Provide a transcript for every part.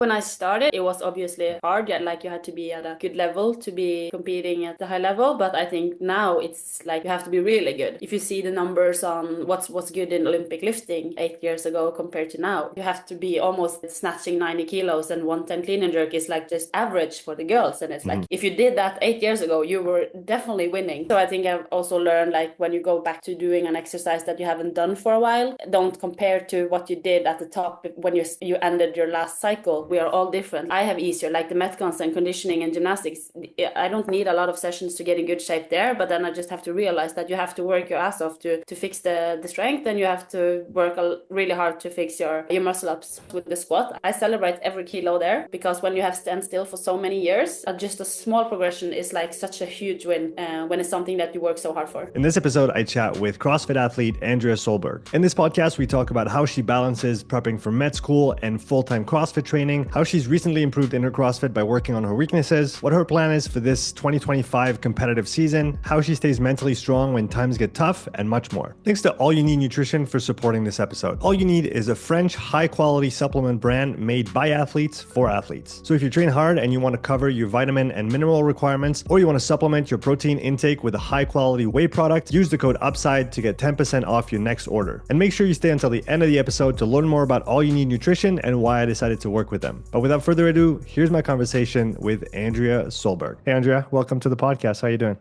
When I started, it was obviously hard. Yeah, like you had to be at a good level to be competing at the high level. But I think now it's like you have to be really good. If you see the numbers on what's good in Olympic lifting 8 years ago compared to now, you have to be almost snatching 90 kilos and 110 clean and jerk is like just average for the girls. And it's like if you did that 8 years ago, you were definitely winning. So I think I've also learned like when you go back to doing an exercise that you haven't done for a while, don't compare to what you did at the top when you ended your last cycle. We are all different. I have easier, like the metcons and conditioning and gymnastics. I don't need a lot of sessions to get in good shape there, but then I just have to realize that you have to work your ass off to fix the strength, and you have to work really hard to fix your muscle ups with the squat. I celebrate every kilo there because when you have stand still for so many years, just a small progression is like such a huge win when it's something that you work so hard for. In this episode, I chat with CrossFit athlete Andrea Solberg. In this podcast, we talk about how she balances prepping for med school and full-time CrossFit training, how she's recently improved in her CrossFit by working on her weaknesses, what her plan is for this 2025 competitive season, how she stays mentally strong when times get tough, and much more. Thanks to All You Need Nutrition for supporting this episode. All You Need is a French high-quality supplement brand made by athletes for athletes. So if you train hard and you want to cover your vitamin and mineral requirements, or you want to supplement your protein intake with a high-quality whey product, use the code UPSIDE to get 10% off your next order. And make sure you stay until the end of the episode to learn more about All You Need Nutrition and why I decided to work with them. But without further ado, here's my conversation with Andrea Solberg. Hey, Andrea, welcome to the podcast. How are you doing?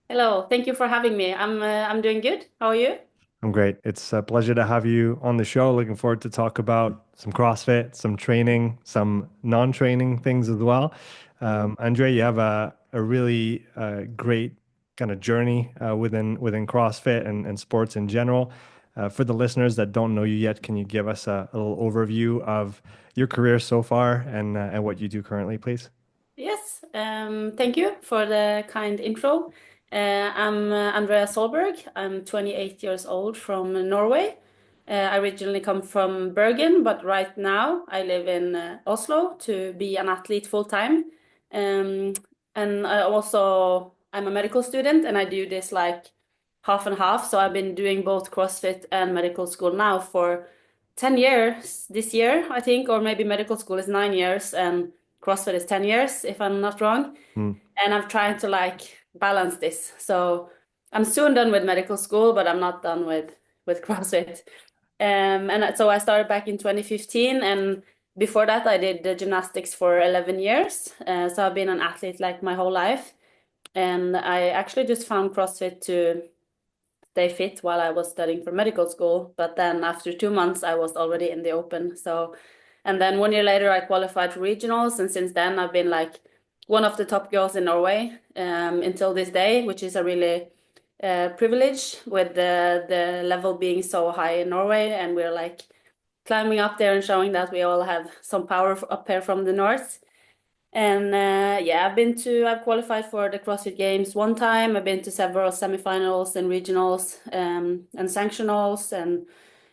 Hello, thank you for having me. I'm doing good. How are you? I'm great. It's a pleasure to have you on the show. Looking forward to talk about some CrossFit, some training, some non-training things as well. Andrea, you have a really great kind of journey within CrossFit and sports in general. For the listeners that don't know you yet, can you give us a little overview of your career so far and what you do currently, please? Yes, thank you for the kind intro. I'm Andrea Solberg. I'm 28 years old from Norway. I originally come from Bergen, but right now I live in Oslo to be an athlete full time. Um, and I'm a medical student, and I do this like half and half. So I've been doing both CrossFit and medical school now for 10 years this year, I think, or maybe medical school is 9 years and CrossFit is 10 years, if I'm not wrong. And I'm trying to like balance this. So I'm soon done with medical school, but I'm not done with CrossFit. So I started back in 2015, and before that I did the gymnastics for 11 years. So I've been an athlete like my whole life. And I actually just found CrossFit to stay fit while I was studying for medical school. But then after 2 months, I was already in the open. And then 1 year later, I qualified for regionals. And since then, I've been like one of the top girls in Norway until this day, which is a really privilege with the level being so high in Norway. And we're like climbing up there and showing that we all have some power up here from the north. And I've qualified for the CrossFit Games one time. I've been to several semifinals and regionals and sanctionals, and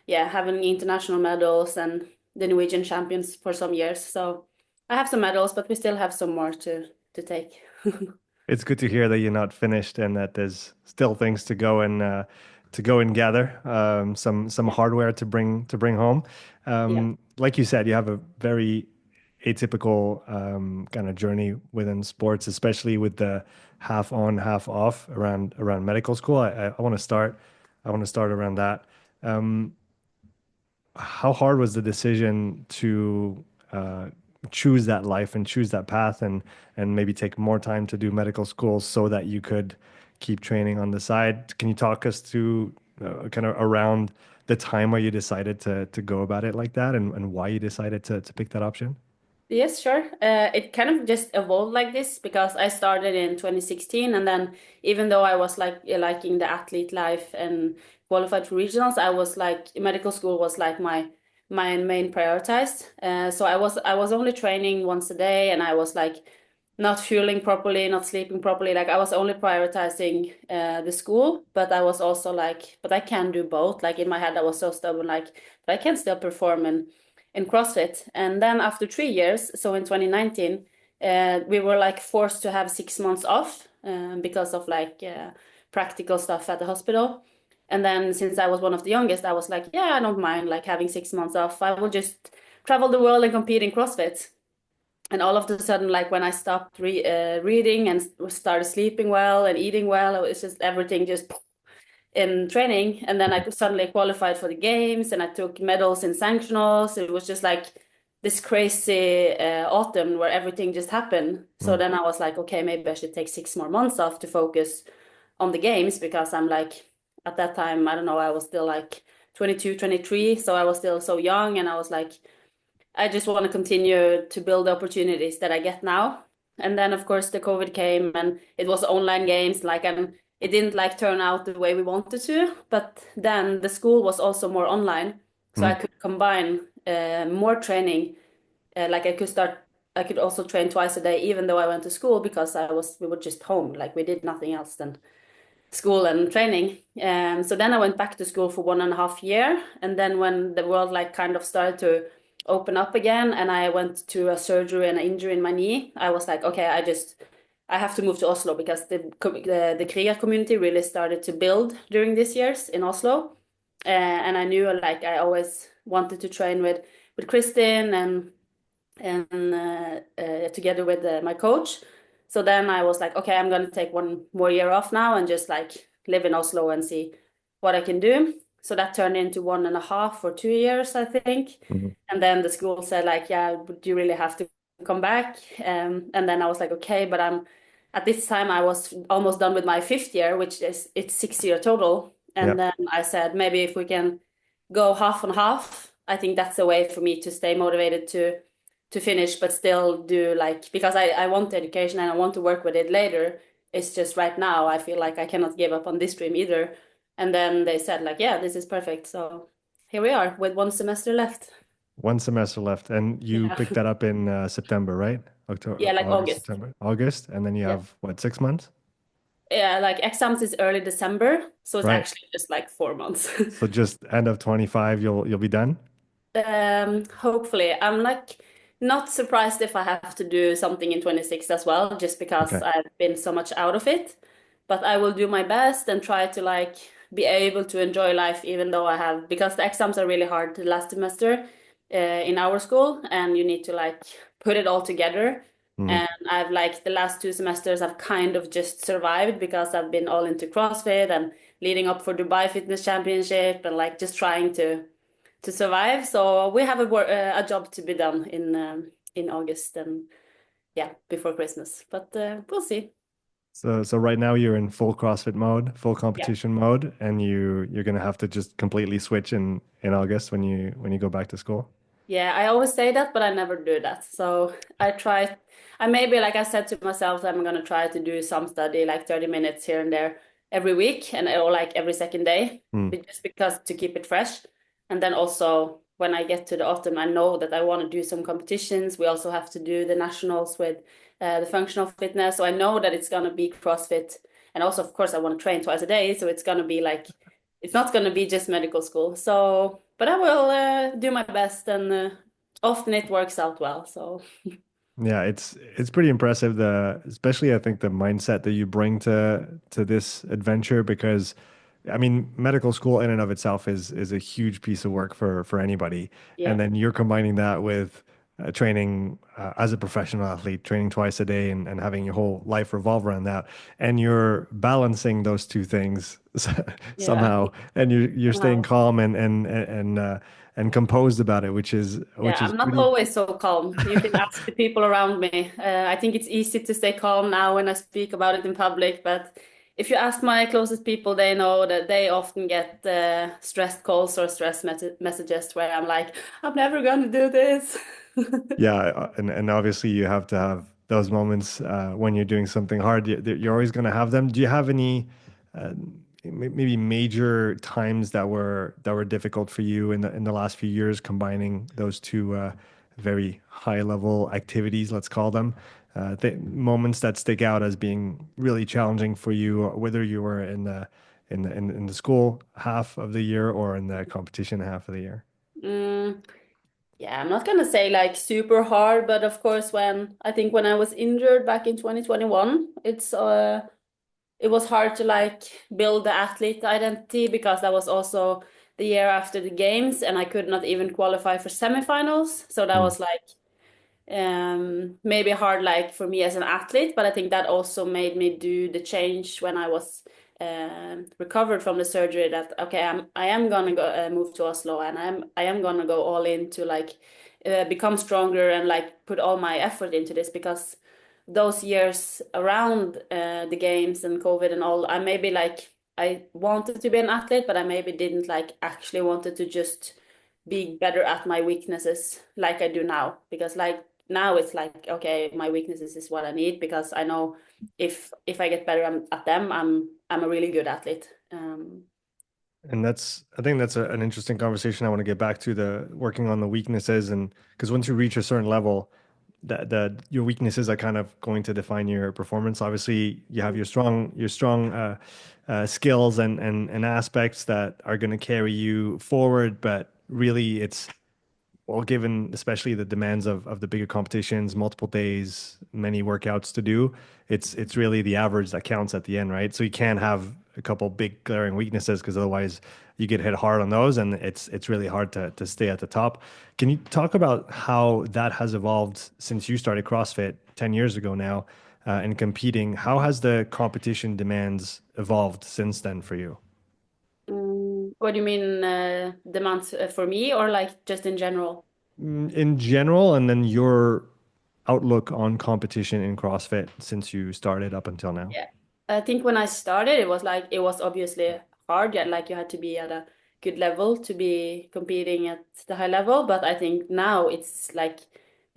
having international medals and the Norwegian champions for some years. So I have some medals, but we still have some more to take. It's good to hear that you're not finished and that there's still things to go and gather, some hardware to bring home. Yeah. Like you said, you have a very atypical kind of journey within sports, especially with the half on, half off around medical school. I want to start around that. How hard was the decision to choose that life and choose that path and maybe take more time to do medical school so that you could keep training on the side? Can you talk us through kind of around the time where you decided to go about it like that and why you decided to pick that option? Yes, sure. It kind of just evolved like this because I started in 2016, and then even though I was like liking the athlete life and qualified for regionals, I was like medical school was like my main prioritized. So I was only training once a day, and I was like not fueling properly, not sleeping properly. Like I was only prioritizing the school, but I was also like, but I can do both. Like in my head, I was so stubborn, like, but I can still perform in CrossFit. And then after 3 years, so in 2019, we were like forced to have 6 months off because of like practical stuff at the hospital. And then since I was one of the youngest, I was like, yeah, I don't mind like having 6 months off. I will just travel the world and compete in CrossFit. And all of a sudden, like when I stopped reading and started sleeping well and eating well, it's just everything just in training. And then I suddenly qualified for the games and I took medals in santcionals. It was just like this crazy autumn where everything just happened. So Mm. then I was like, okay, maybe I should take 6 more months off to focus on the games because I'm like, at that time, I don't know, I was still like 22, 23. So I was still so young and I was like, I just want to continue to build the opportunities that I get now. And then of course the COVID came and it was online games like and it didn't like turn out the way we wanted to, but then the school was also more online. So I Mm. could combine more training. Like I could also train twice a day even though I went to school because we were just home. Like we did nothing else than school and training. So then I went back to school for 1.5 year, and then when the world like kind of started to open up again, and I went to a surgery and an injury in my knee, I was like, okay, I have to move to Oslo because the Kriger community really started to build during these years in Oslo, and I knew like I always wanted to train with Kristin and together with my coach. So then I was like, okay, I'm going to take 1 more year off now and just like live in Oslo and see what I can do. So that turned into 1.5 or 2 years, I think. Mhm. And then the school said like, yeah, but you really have to come back. And then I was like, okay, but at this time I was almost done with my 5th year, which is it's 6 year total. Yeah. And then I said, maybe if we can go half and half, I think that's a way for me to stay motivated to finish, but still do like because I want education and I want to work with it later. It's just right now I feel like I cannot give up on this dream either. And then they said like, yeah, this is perfect. So here we are with 1 semester left. One semester left, and you Yeah. picked that up in September, right? October, Yeah, like August, August. September, August, and then you Yeah. have what, 6 months? Yeah, like exams is early December, so it's Right. actually just like 4 months. So just end of 25, you'll be done. Hopefully. I'm like not surprised if I have to do something in 26 as well, just because Okay. I've been so much out of it. But I will do my best and try to like be able to enjoy life even though I have because the exams are really hard the last semester in our school and you need to like put it all together. Mhm. And I've like the last 2 semesters I've kind of just survived because I've been all into CrossFit and leading up for Dubai Fitness Championship and like just trying to survive. So we have a job to be done in August and yeah, before Christmas. But we'll see. So right now you're in full CrossFit mode, full Yeah. competition mode, and you're gonna have to just completely switch in August when you go back to school. Yeah, I always say that, but I never do that. So I maybe, like I said to myself, I'm gonna try to do some study, like 30 minutes here and there every week and or like every second day, Mm. just because to keep it fresh. And then also when I get to the autumn, I know that I want to do some competitions. We also have to do the nationals with the functional fitness. So I know that it's gonna be CrossFit. And also, of course, I want to train twice a day. So it's gonna be like it's not going to be just medical school. So, but I will do my best, and often it works out well. So, Yeah, it's pretty impressive, the especially I think the mindset that you bring to this adventure, because I mean medical school in and of itself is a huge piece of work for anybody, yeah, and then you're combining that with training as a professional athlete, training twice a day, and having your whole life revolve around that, and you're balancing those two things yeah, somehow, and you're staying somehow. calm and composed about it, which is Yeah, I'm not pretty. always so calm. You can ask the people around me. I think it's easy to stay calm now when I speak about it in public, but if you ask my closest people, they know that they often get stressed calls or stress messages where I'm like, I'm never going to do this. Yeah, and obviously you have to have those moments when you're doing something hard. You're always going to have them. Do you have any uh, maybe major times that were difficult for you in the last few years, combining those two very high level activities, let's call them, th moments that stick out as being really challenging for you, whether you were in the school half of the year or in the competition half of the year? Mm. Yeah, I'm not gonna say like super hard, but of course when I think when I was injured back in 2021, it was hard to like build the athlete identity because that was also the year after the games and I could not even qualify for semifinals. So that Mm. was like maybe hard like for me as an athlete, but I think that also made me do the change when I was recovered from the surgery that okay, I am gonna go move to Oslo, and I am gonna go all in to like become stronger and like put all my effort into this, because those years around the games and COVID and all, I maybe like I wanted to be an athlete, but I maybe didn't like actually wanted to just be better at my weaknesses like I do now, because like now it's like okay, my weaknesses is what I need, because I know if I get better at them, I'm a really good athlete. And I think that's an interesting conversation. I want to get back to the working on the weaknesses, and because once you reach a certain level, that your weaknesses are kind of going to define your performance. Obviously, you have your strong skills and aspects that are going to carry you forward, but really it's well, given especially the demands of the bigger competitions, multiple days, many workouts to do, it's really the average that counts at the end, right? So you can't have a couple big glaring weaknesses because otherwise you get hit hard on those, and it's really hard to stay at the top. Can you talk about how that has evolved since you started CrossFit 10 years ago now, and competing? How has the competition demands evolved since then for you? What do you mean demands for me, or like just in general? In general, and then your outlook on competition in CrossFit since you started up until now? Yeah. I think when I started, it was like, it was obviously hard. Yeah, like you had to be at a good level to be competing at the high level. But I think now it's like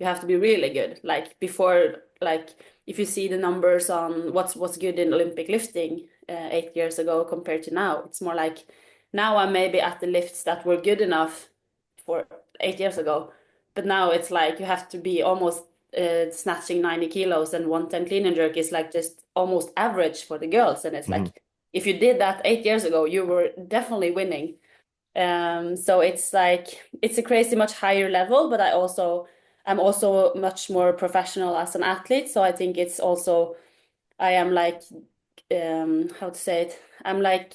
you have to be really good. Like before, like if you see the numbers on what's good in Olympic lifting 8 years ago compared to now, it's more like now I'm maybe at the lifts that were good enough for 8 years ago. But now it's like you have to be almost snatching 90 kilos and 110 clean and jerk is like just almost average for the girls. And it's Hmm. like, if you did that 8 years ago, you were definitely winning. So it's like, it's a crazy much higher level, but I'm also much more professional as an athlete. So I think it's also, I am like, how to say it? I'm like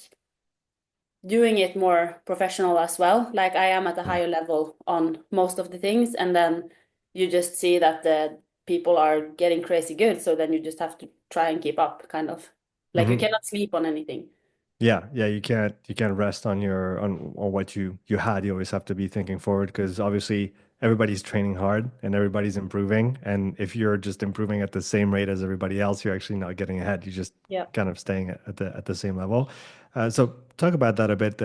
doing it more professional as well. Like I am at a higher level on most of the things, and then you just see that the people are getting crazy good. So then you just have to try and keep up, kind of. Like you Hmm. cannot sleep on anything. Yeah, yeah, you can't rest on your on what you had. You always have to be thinking forward because obviously everybody's training hard and everybody's improving. And if you're just improving at the same rate as everybody else, you're actually not getting ahead. You're just Yeah. kind of staying at the same level. So talk about that a bit.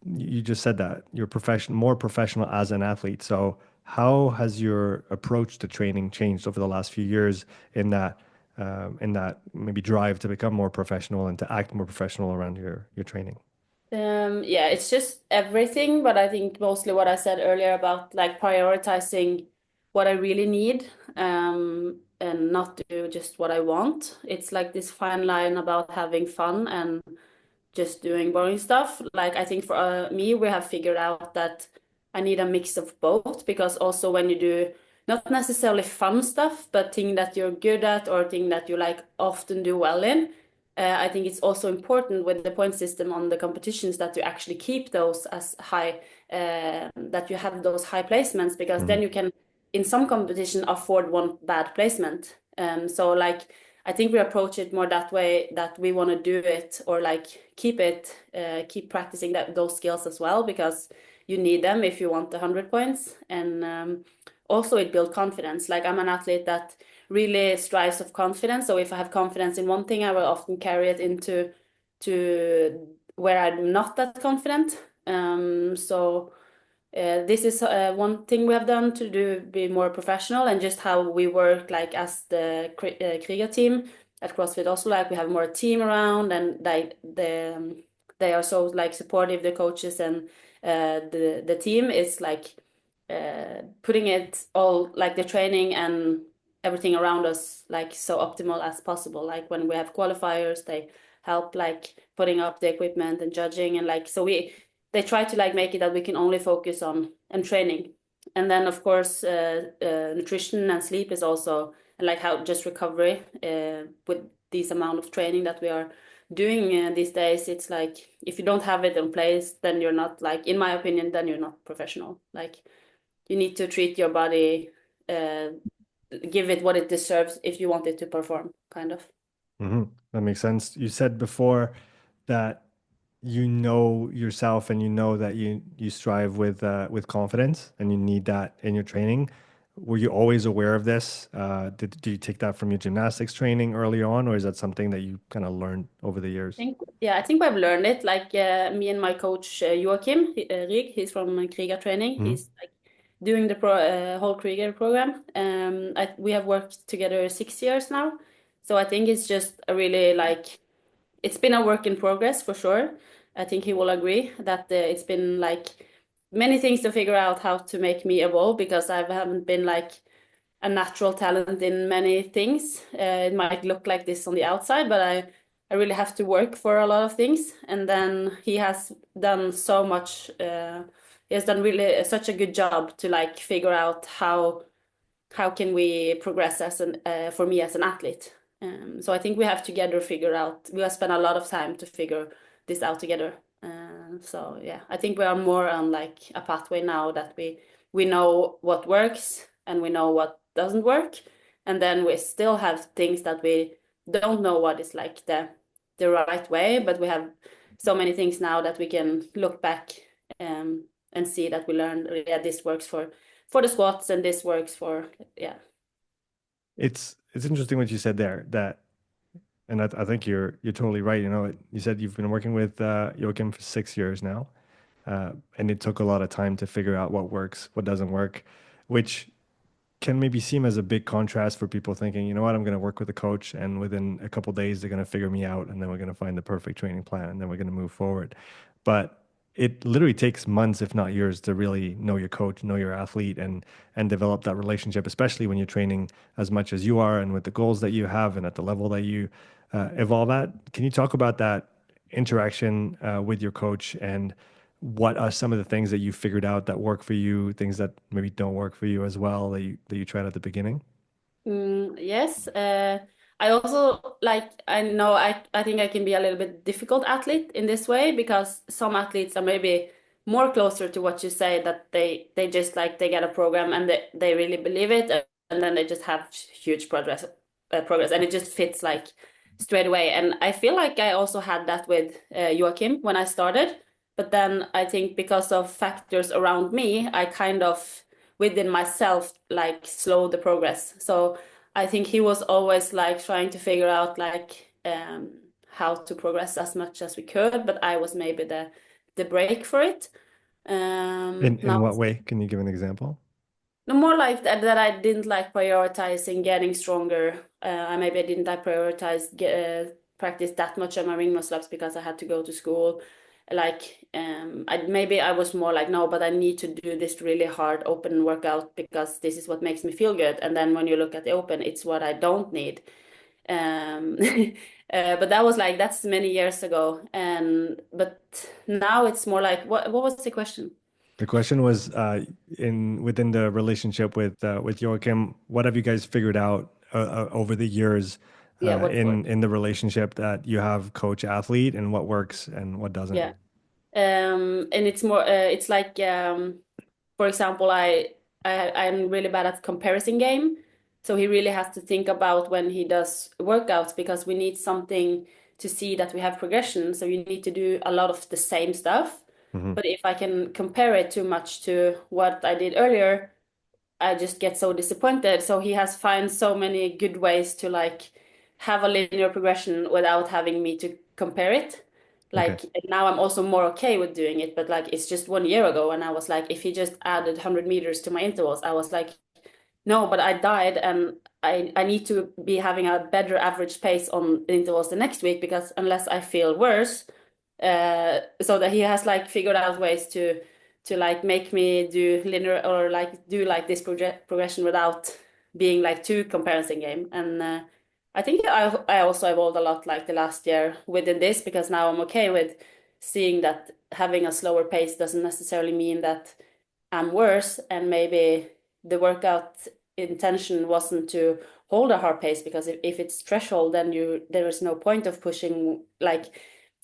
You just said that you're more professional as an athlete. So how has your approach to training changed over the last few years in that maybe drive to become more professional and to act more professional around your training? Yeah, it's just everything, but I think mostly what I said earlier about like prioritizing what I really need, and not do just what I want. It's like this fine line about having fun and just doing boring stuff. Like I think for me, we have figured out that I need a mix of both, because also when you do not necessarily fun stuff, but thing that you're good at or thing that you like often do well in, I think it's also important with the point system on the competitions that you actually keep those as high, that you have those high placements, because Hmm. then you can, in some competition, afford one bad placement. So like I think we approach it more that way, that we want to do it or like keep practicing those skills as well, because you need them if you want the 100 points. And also it builds confidence. Like I'm an athlete that really strives of confidence. So if I have confidence in one thing, I will often carry it into to where I'm not that confident. So this is one thing we have done to be more professional, and just how we work like as the Kriger team at CrossFit Oslo. Like we have more team around, and they are so like supportive, the coaches and the team is like putting it all, like the training and everything around us, like so optimal as possible. Like when we have qualifiers, they help like putting up the equipment and judging, and like so they try to like make it that we can only focus on and training. And then of course nutrition and sleep is also, and like how just recovery with this amount of training that we are doing these days. It's like if you don't have it in place, then you're not, like in my opinion, then you're not professional. Like you need to treat your body give it what it deserves if you want it to perform, kind of. That makes sense. You said before that you know yourself and you know that you strive with confidence and you need that in your training. Were you always aware of this? Did you take that from your gymnastics training early on, or is that something that you kind of learned over the years? I think I've learned it. Like me and my coach Joachim Rig, he's from Kriger training. Hmm. He's like doing the whole Kriger program. We have worked together 6 years now, so I think it's just a really like it's been a work in progress for sure. I think he will agree that it's been like many things to figure out how to make me evolve because I haven't been like a natural talent in many things. It might look like this on the outside, but I really have to work for a lot of things. And then he has done so much. He has done really such a good job to like figure out how can we progress as an for me as an athlete. So I think we have together figure out. We have spent a lot of time to figure this out together. So yeah, I think we are more on like a pathway now that we know what works and we know what doesn't work, and then we still have things that we don't know what is like the right way, but we have so many things now that we can look back and see that we learned, yeah, this works for the squats and this works for, yeah. It's interesting what you said there that, and I think you're totally right. You know, you said you've been working with Joachim for 6 years now, and it took a lot of time to figure out what works, what doesn't work, which can maybe seem as a big contrast for people thinking, you know what, I'm going to work with a coach and within a couple of days they're going to figure me out and then we're going to find the perfect training plan and then we're going to move forward. But it literally takes months, if not years, to really know your coach, know your athlete, and develop that relationship, especially when you're training as much as you are and with the goals that you have and at the level that you evolve at. Can you talk about that interaction with your coach and what are some of the things that you figured out that work for you, things that maybe don't work for you as well that you tried at the beginning? Yes. I also like, I know I think I can be a little bit difficult athlete in this way because some athletes are maybe more closer to what you say, that they just like they get a program and they really believe it, and then they just have huge progress and it just fits like straight away. And I feel like I also had that with Joachim when I started, but then I think because of factors around me, I kind of within myself like slow the progress. So I think he was always like trying to figure out like how to progress as much as we could, but I was maybe the break for it. In Now what way? Can you give an example? no more like that I didn't like prioritizing getting stronger. I maybe I didn't like prioritize practice that much of my ring muscle ups because I had to go to school. Like I was more like no, but I need to do this really hard open workout because this is what makes me feel good. And then when you look at the open, it's what I don't need. Um, but that was like that's many years ago. And but now it's more like what was the question? The question was in within the relationship with Joachim, what have you guys figured out over the years Yeah, what worked? in the relationship that you have coach athlete and what works and what doesn't? Yeah. And it's more it's like for example I'm really bad at comparison game, so he really has to think about when he does workouts because we need something to see that we have progression, so you need to do a lot of the same stuff. Hmm. But if I can compare it too much to what I did earlier, I just get so disappointed. So he has found so many good ways to like have a linear progression without having me to compare it. Okay. Like now I'm also more okay with doing it, but like it's just 1 year ago and I was like, if he just added 100 meters to my intervals, I was like, no, but I died and I need to be having a better average pace on intervals the next week because unless I feel worse, so that he has like figured out ways to like make me do linear or like do like this progression without being like too comparison game. And I think I also evolved a lot like the last year within this because now I'm okay with seeing that having a slower pace doesn't necessarily mean that I'm worse, and maybe the workout intention wasn't to hold a hard pace because if it's threshold then there is no point of pushing like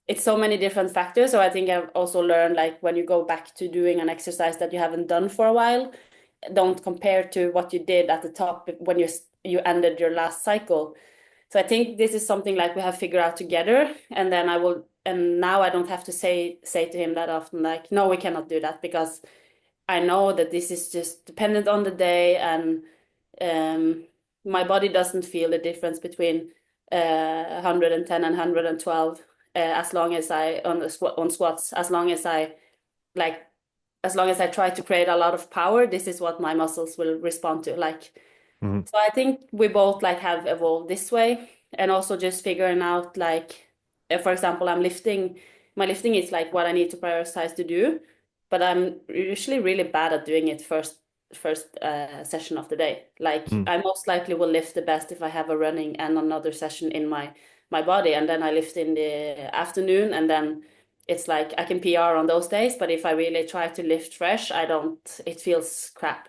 it's so many different factors. So I think I've also learned like when you go back to doing an exercise that you haven't done for a while, don't compare to what you did at the top when you ended your last cycle. So I think this is something like we have figured out together, and then and now I don't have to say to him that often, like, no, we cannot do that, because I know that this is just dependent on the day, and um, my body doesn't feel the difference between 110 and 112 as long as on squats, as long as like as long as I try to create a lot of power, this is what my muscles will respond to. Like, Hmm. so I think we both like have evolved this way, and also just figuring out like, for example, my lifting is like what I need to prioritize to do, but I'm usually really bad at doing it first session of the day. Like, Mm. I most likely will lift the best if I have a running and another session in my body, and then I lift in the afternoon, and then it's like I can PR on those days, but if I really try to lift fresh, I don't, it feels crap.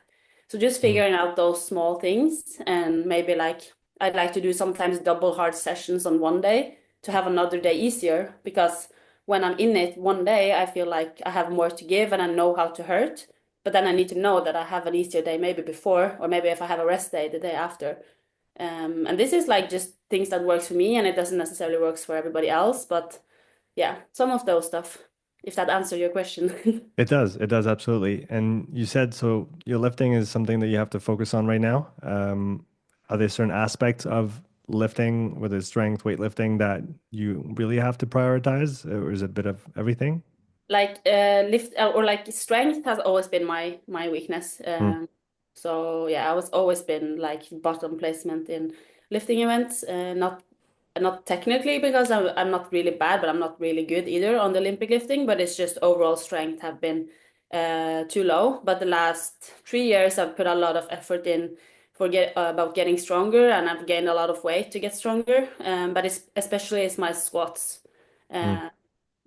So just Mm. figuring out those small things, and maybe like I'd like to do sometimes double hard sessions on one day to have another day easier, because when I'm in it one day, I feel like I have more to give and I know how to hurt. But then I need to know that I have an easier day maybe before, or maybe if I have a rest day the day after. And this is like just things that works for me, and it doesn't necessarily works for everybody else. But yeah, some of those stuff, if that answers your question. It does. It does absolutely. And you said so your lifting is something that you have to focus on right now. Are there certain aspects of lifting, whether it's strength, weightlifting, that you really have to prioritize, or is it a bit of everything? Like lift or like strength has always been my weakness. Mm. So yeah, I was always been like bottom placement in lifting events. Not technically because I'm not really bad, but I'm not really good either on the Olympic lifting. But it's just overall strength have been too low. But the last 3 years, I've put a lot of effort in about getting stronger, and I've gained a lot of weight to get stronger. But especially it's my squats. Mm. Uh,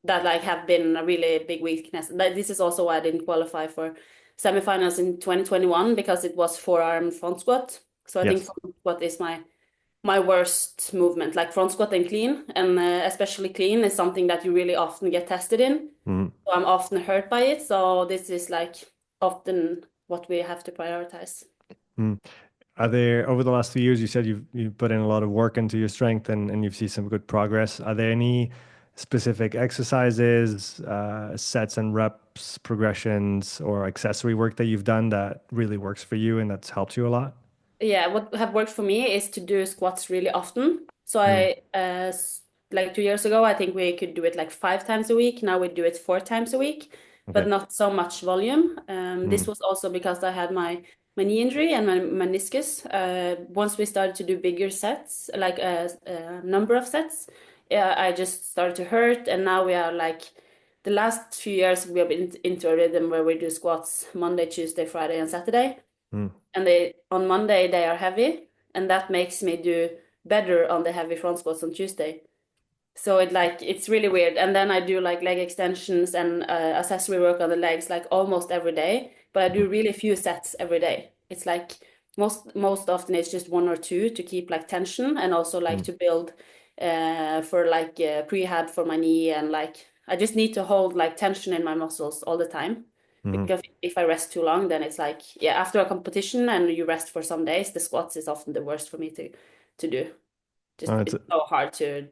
that like have been a really big weakness. This is also why I didn't qualify for semifinals in 2021, because it was forearm front squat. So I think Yes. front squat is my worst movement, like front squat and clean, and especially clean is something that you really often get tested in. Mm. So I'm often hurt by it. So this is like often what we have to prioritize. Mm. Are there, over the last few years, you said you've put in a lot of work into your strength and you've seen some good progress. Are there any specific exercises, sets and reps, progressions, or accessory work that you've done that really works for you and that's helped you a lot? Yeah, what have worked for me is to do squats really often. So Mm. like 2 years ago, I think we could do it like 5 times a week. Now we do it 4 times a week, but Okay. not so much volume. This Mm. was also because I had my knee injury and my meniscus. Once we started to do bigger sets, like a number of sets, I just started to hurt, and now we are like the last few years we have been into a rhythm where we do squats Monday, Tuesday, Friday, and Saturday, Mm. and they on Monday they are heavy, and that makes me do better on the heavy front squats on Tuesday. So it's really weird. And then I do like leg extensions and accessory work on the legs like almost every day, but I Mm. do really few sets every day. It's like most often it's just one or two to keep like tension, and also like Mm. to build for like prehab for my knee, and like I just need to hold like tension in my muscles all the time. Mm. Because if I rest too long, then it's like, yeah, after a competition and you rest for some days, the squats is often the worst for me to do. Just It's it's so hard to,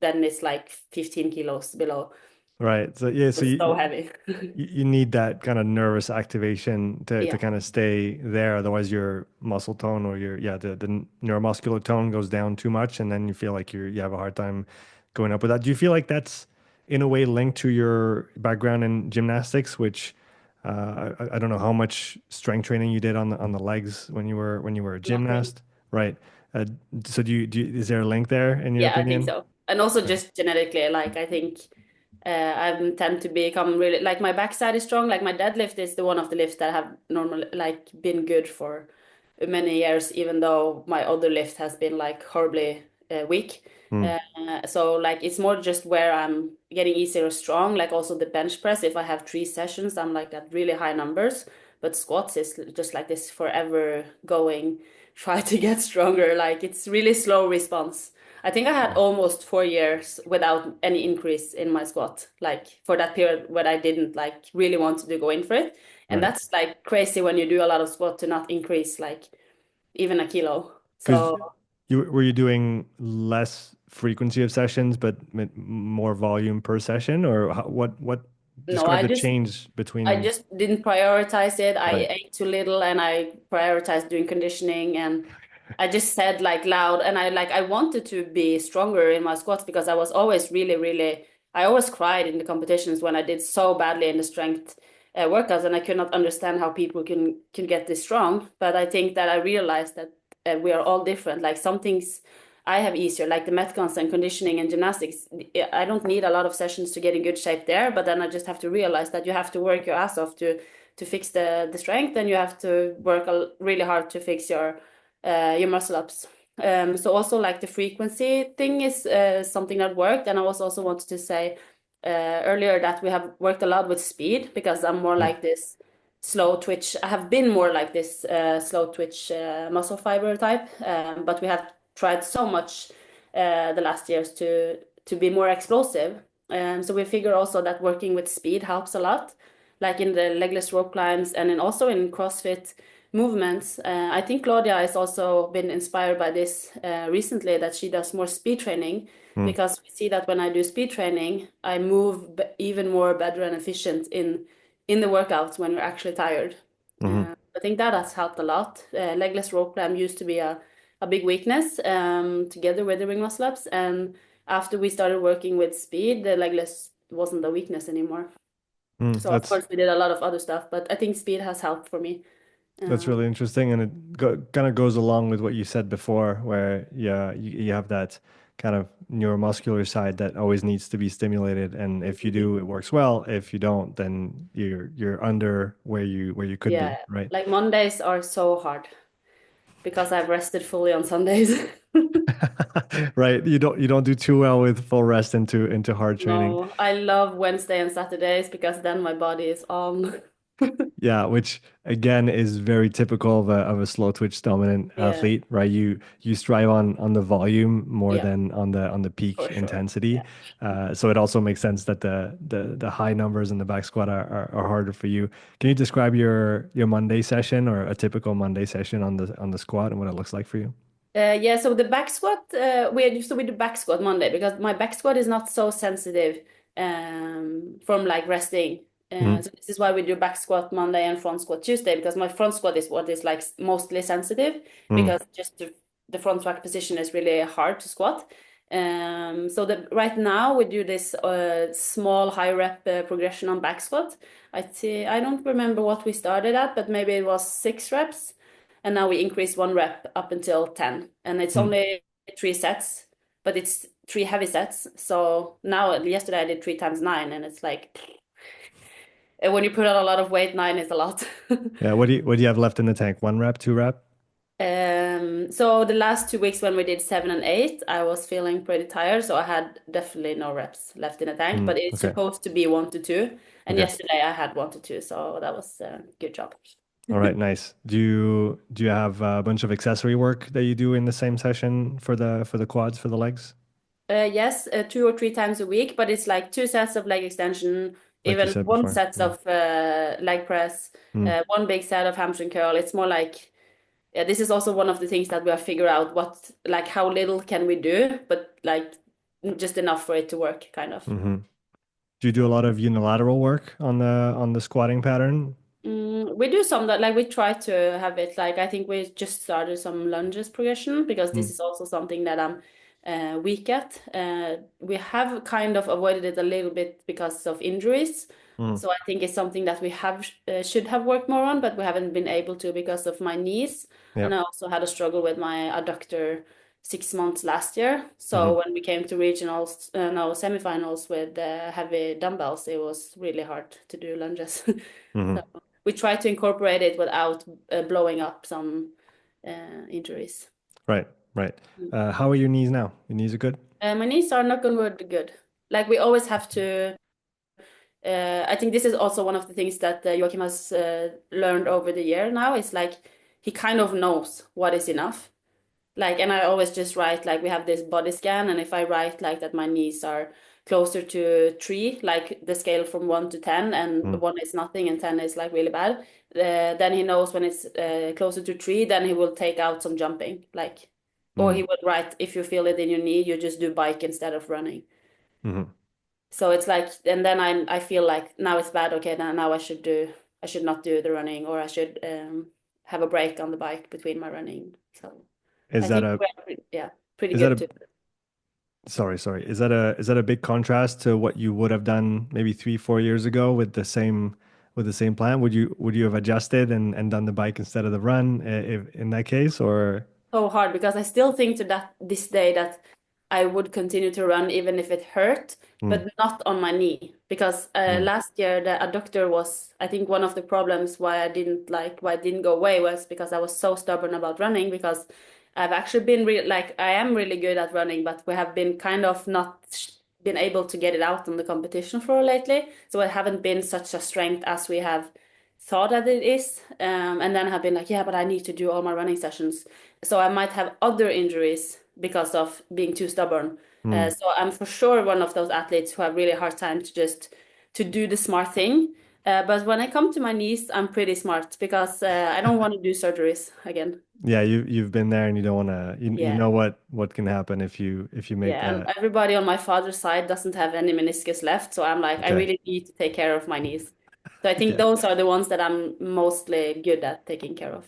then it's like 15 kilos below. right. So yeah, so It's so heavy. you need that kind of nervous activation to Yeah, kind of stay there. Otherwise, your muscle tone or your yeah the neuromuscular tone goes down too much, and then you feel like you have a hard time going up with that. Do you feel like that's in a way linked to your background in gymnastics, which I don't know how much strength training you did on the legs when you were a not really. gymnast, right? Uh, so is there a link there in your Yeah, I think opinion? so. And also Yeah. just genetically, like I think I tend to become really like my backside is strong. Like my deadlift is the one of the lifts that have normally like been good for many years, even though my other lift has been like horribly weak. Mm. So like it's more just where I'm getting easier strong. Like also the bench press, if I have 3 sessions, I'm like at really high numbers. But squats is just like this forever going, try to get stronger. Like it's really slow response. I think I had almost 4 years without any increase in my squat, like for that period where I didn't like really want to go in for it. And Right. that's like crazy when you do a lot of squat to not increase like even a kilo. Because So you doing less frequency of sessions, but more volume per session, or what no, describe the change I between just didn't prioritize it. I right. ate too little and I prioritized doing conditioning, and I just said like loud, and I wanted to be stronger in my squats because I was always really I always cried in the competitions when I did so badly in the strength workouts, and I could not understand how people can get this strong. But I think that I realized that we are all different. Like some things I have easier, like the metcons and conditioning and gymnastics. I don't need a lot of sessions to get in good shape there, but then I just have to realize that you have to work your ass off to fix the strength, and you have to work really hard to fix your muscle ups. So also like the frequency thing is something that worked, and I was also wanted to say earlier that we have worked a lot with speed because I'm more Mm, like this slow twitch. I have been more like this slow twitch muscle fiber type, but we have tried so much the last years to be more explosive. So we figure also that working with speed helps a lot, like in the legless rope climbs and also in CrossFit movements. I think Claudia has also been inspired by this recently, that she does more speed training, mm, because we see that when I do speed training, I move even more better and efficient in the workouts when we're actually tired. mhm. I think that has helped a lot. Legless rope climb used to be a big weakness together with the ring muscle ups, and after we started working with speed, the legless wasn't a weakness anymore. Mm, So of course we did a lot of other stuff, but I think speed has helped for me. that's Um, really interesting, and it kind of goes along with what you said before, where yeah, you have that kind of neuromuscular side that always needs to be stimulated, and if you do, it works well. If you don't, then you're under where you could yeah, be, right? like Mondays are so hard because I've rested fully on Sundays. Right. You don't do too well with full rest into hard training. No, I love Wednesday and Saturdays because then my body is on. Yeah, which again is very typical of a slow twitch dominant Yeah, athlete, right? You strive on the volume more yeah, than on the peak for sure. intensity. Yeah. So it also makes sense that the high numbers in the back squat are harder for you. Can you describe your Monday session or a typical Monday session on the squat and what it looks like for you? Yeah, so the back squat, we do back squat Monday because my back squat is not so sensitive from like resting. Hmm. So this is why we do back squat Monday and front squat Tuesday, because my front squat is what is like mostly sensitive, Mm, because just the front rack position is really hard to squat. So right now we do this small high rep progression on back squat. I don't remember what we started at, but maybe it was 6 reps, and now we increase 1 rep up until 10, and it's mm. only 3 sets, but it's 3 heavy sets. So now yesterday I did 3 times 9, and it's like when you put on a lot of weight, 9 is a lot. Yeah, what do you have left in the tank? One rep, two rep? So the last 2 weeks when we did 7 and 8, I was feeling pretty tired, so I had definitely no reps left in the tank, Mm, but it's okay. supposed to be 1 to 2, and Okay. yesterday I had 1 to 2, so that was a good job. All right, nice. Do you have a bunch of accessory work that you do in the same session for the quads for the legs, Yes, 2 or 3 times a week, but it's like 2 sets of leg extension, like you even said one before? set Yeah. of leg press, Mm, one big set of hamstring curl. It's more like, yeah, this is also one of the things that we have figured out, what, like how little can we do, but like just enough for it to work, kind of. hmm. Do you do a lot of unilateral work on the squatting pattern? We do some that, like we try to have it, like I think we just started some lunges progression because this Mm, is also something that I'm weak at. We have kind of avoided it a little bit because of injuries. mm, So I think it's something that we have should have worked more on, but we haven't been able to because of my knees. yeah. And I also had a struggle with my adductor 6 months last year. Hmm. So when we came to regionals, no, semifinals with heavy dumbbells, it was really hard to do lunges. Hmm. So we try to incorporate it without blowing up some injuries. Right, right. How are your knees now? Your knees are good? My knees are knock on wood good. Like we always have to. I think this is also one of the things that Joachim has learned over the year now. Is like he kind of knows what is enough. Like, and I always just write like we have this body scan, and if I write like that my knees are closer to 3, like the scale from 1 to 10, and Mm, 1 is nothing and 10 is like really bad. Then he knows when it's closer to 3, then he will take out some jumping, like, or he mm, would write, if you feel it in your knee, you just do bike instead of running. mm. So it's like, and then I feel like now it's bad. Okay, now I should not do the running, or I should have a break on the bike between my running. So Is I that think a yeah, pretty is that good a too. sorry. Is that a big contrast to what you would have done maybe 3, 4 years ago with the same plan? Would you have adjusted and done the bike instead of the run if, in that case, or So hard because I still think to that this day that I would continue to run even if it hurt, mm, but not on my knee. Because mm, last year the adductor was, I think one of the problems why I didn't go away was because I was so stubborn about running. Because I've actually been like I am really good at running, but we have been kind of not been able to get it out on the competition floor lately. So I haven't been such a strength as we have thought that it is. And then have been like, yeah, but I need to do all my running sessions, so I might have other injuries because of being too stubborn. mm. So I'm for sure one of those athletes who have really hard time to just to do the smart thing. But when I come to my knees, I'm pretty smart because I don't want to do surgeries again. Yeah, you've been there and you don't want to you Yeah, know what can happen if you make yeah. And that. everybody on my father's side doesn't have any meniscus left, so I'm like, I Okay. really need to take care of my knees. So I think Yeah. those are the ones that I'm mostly good at taking care of.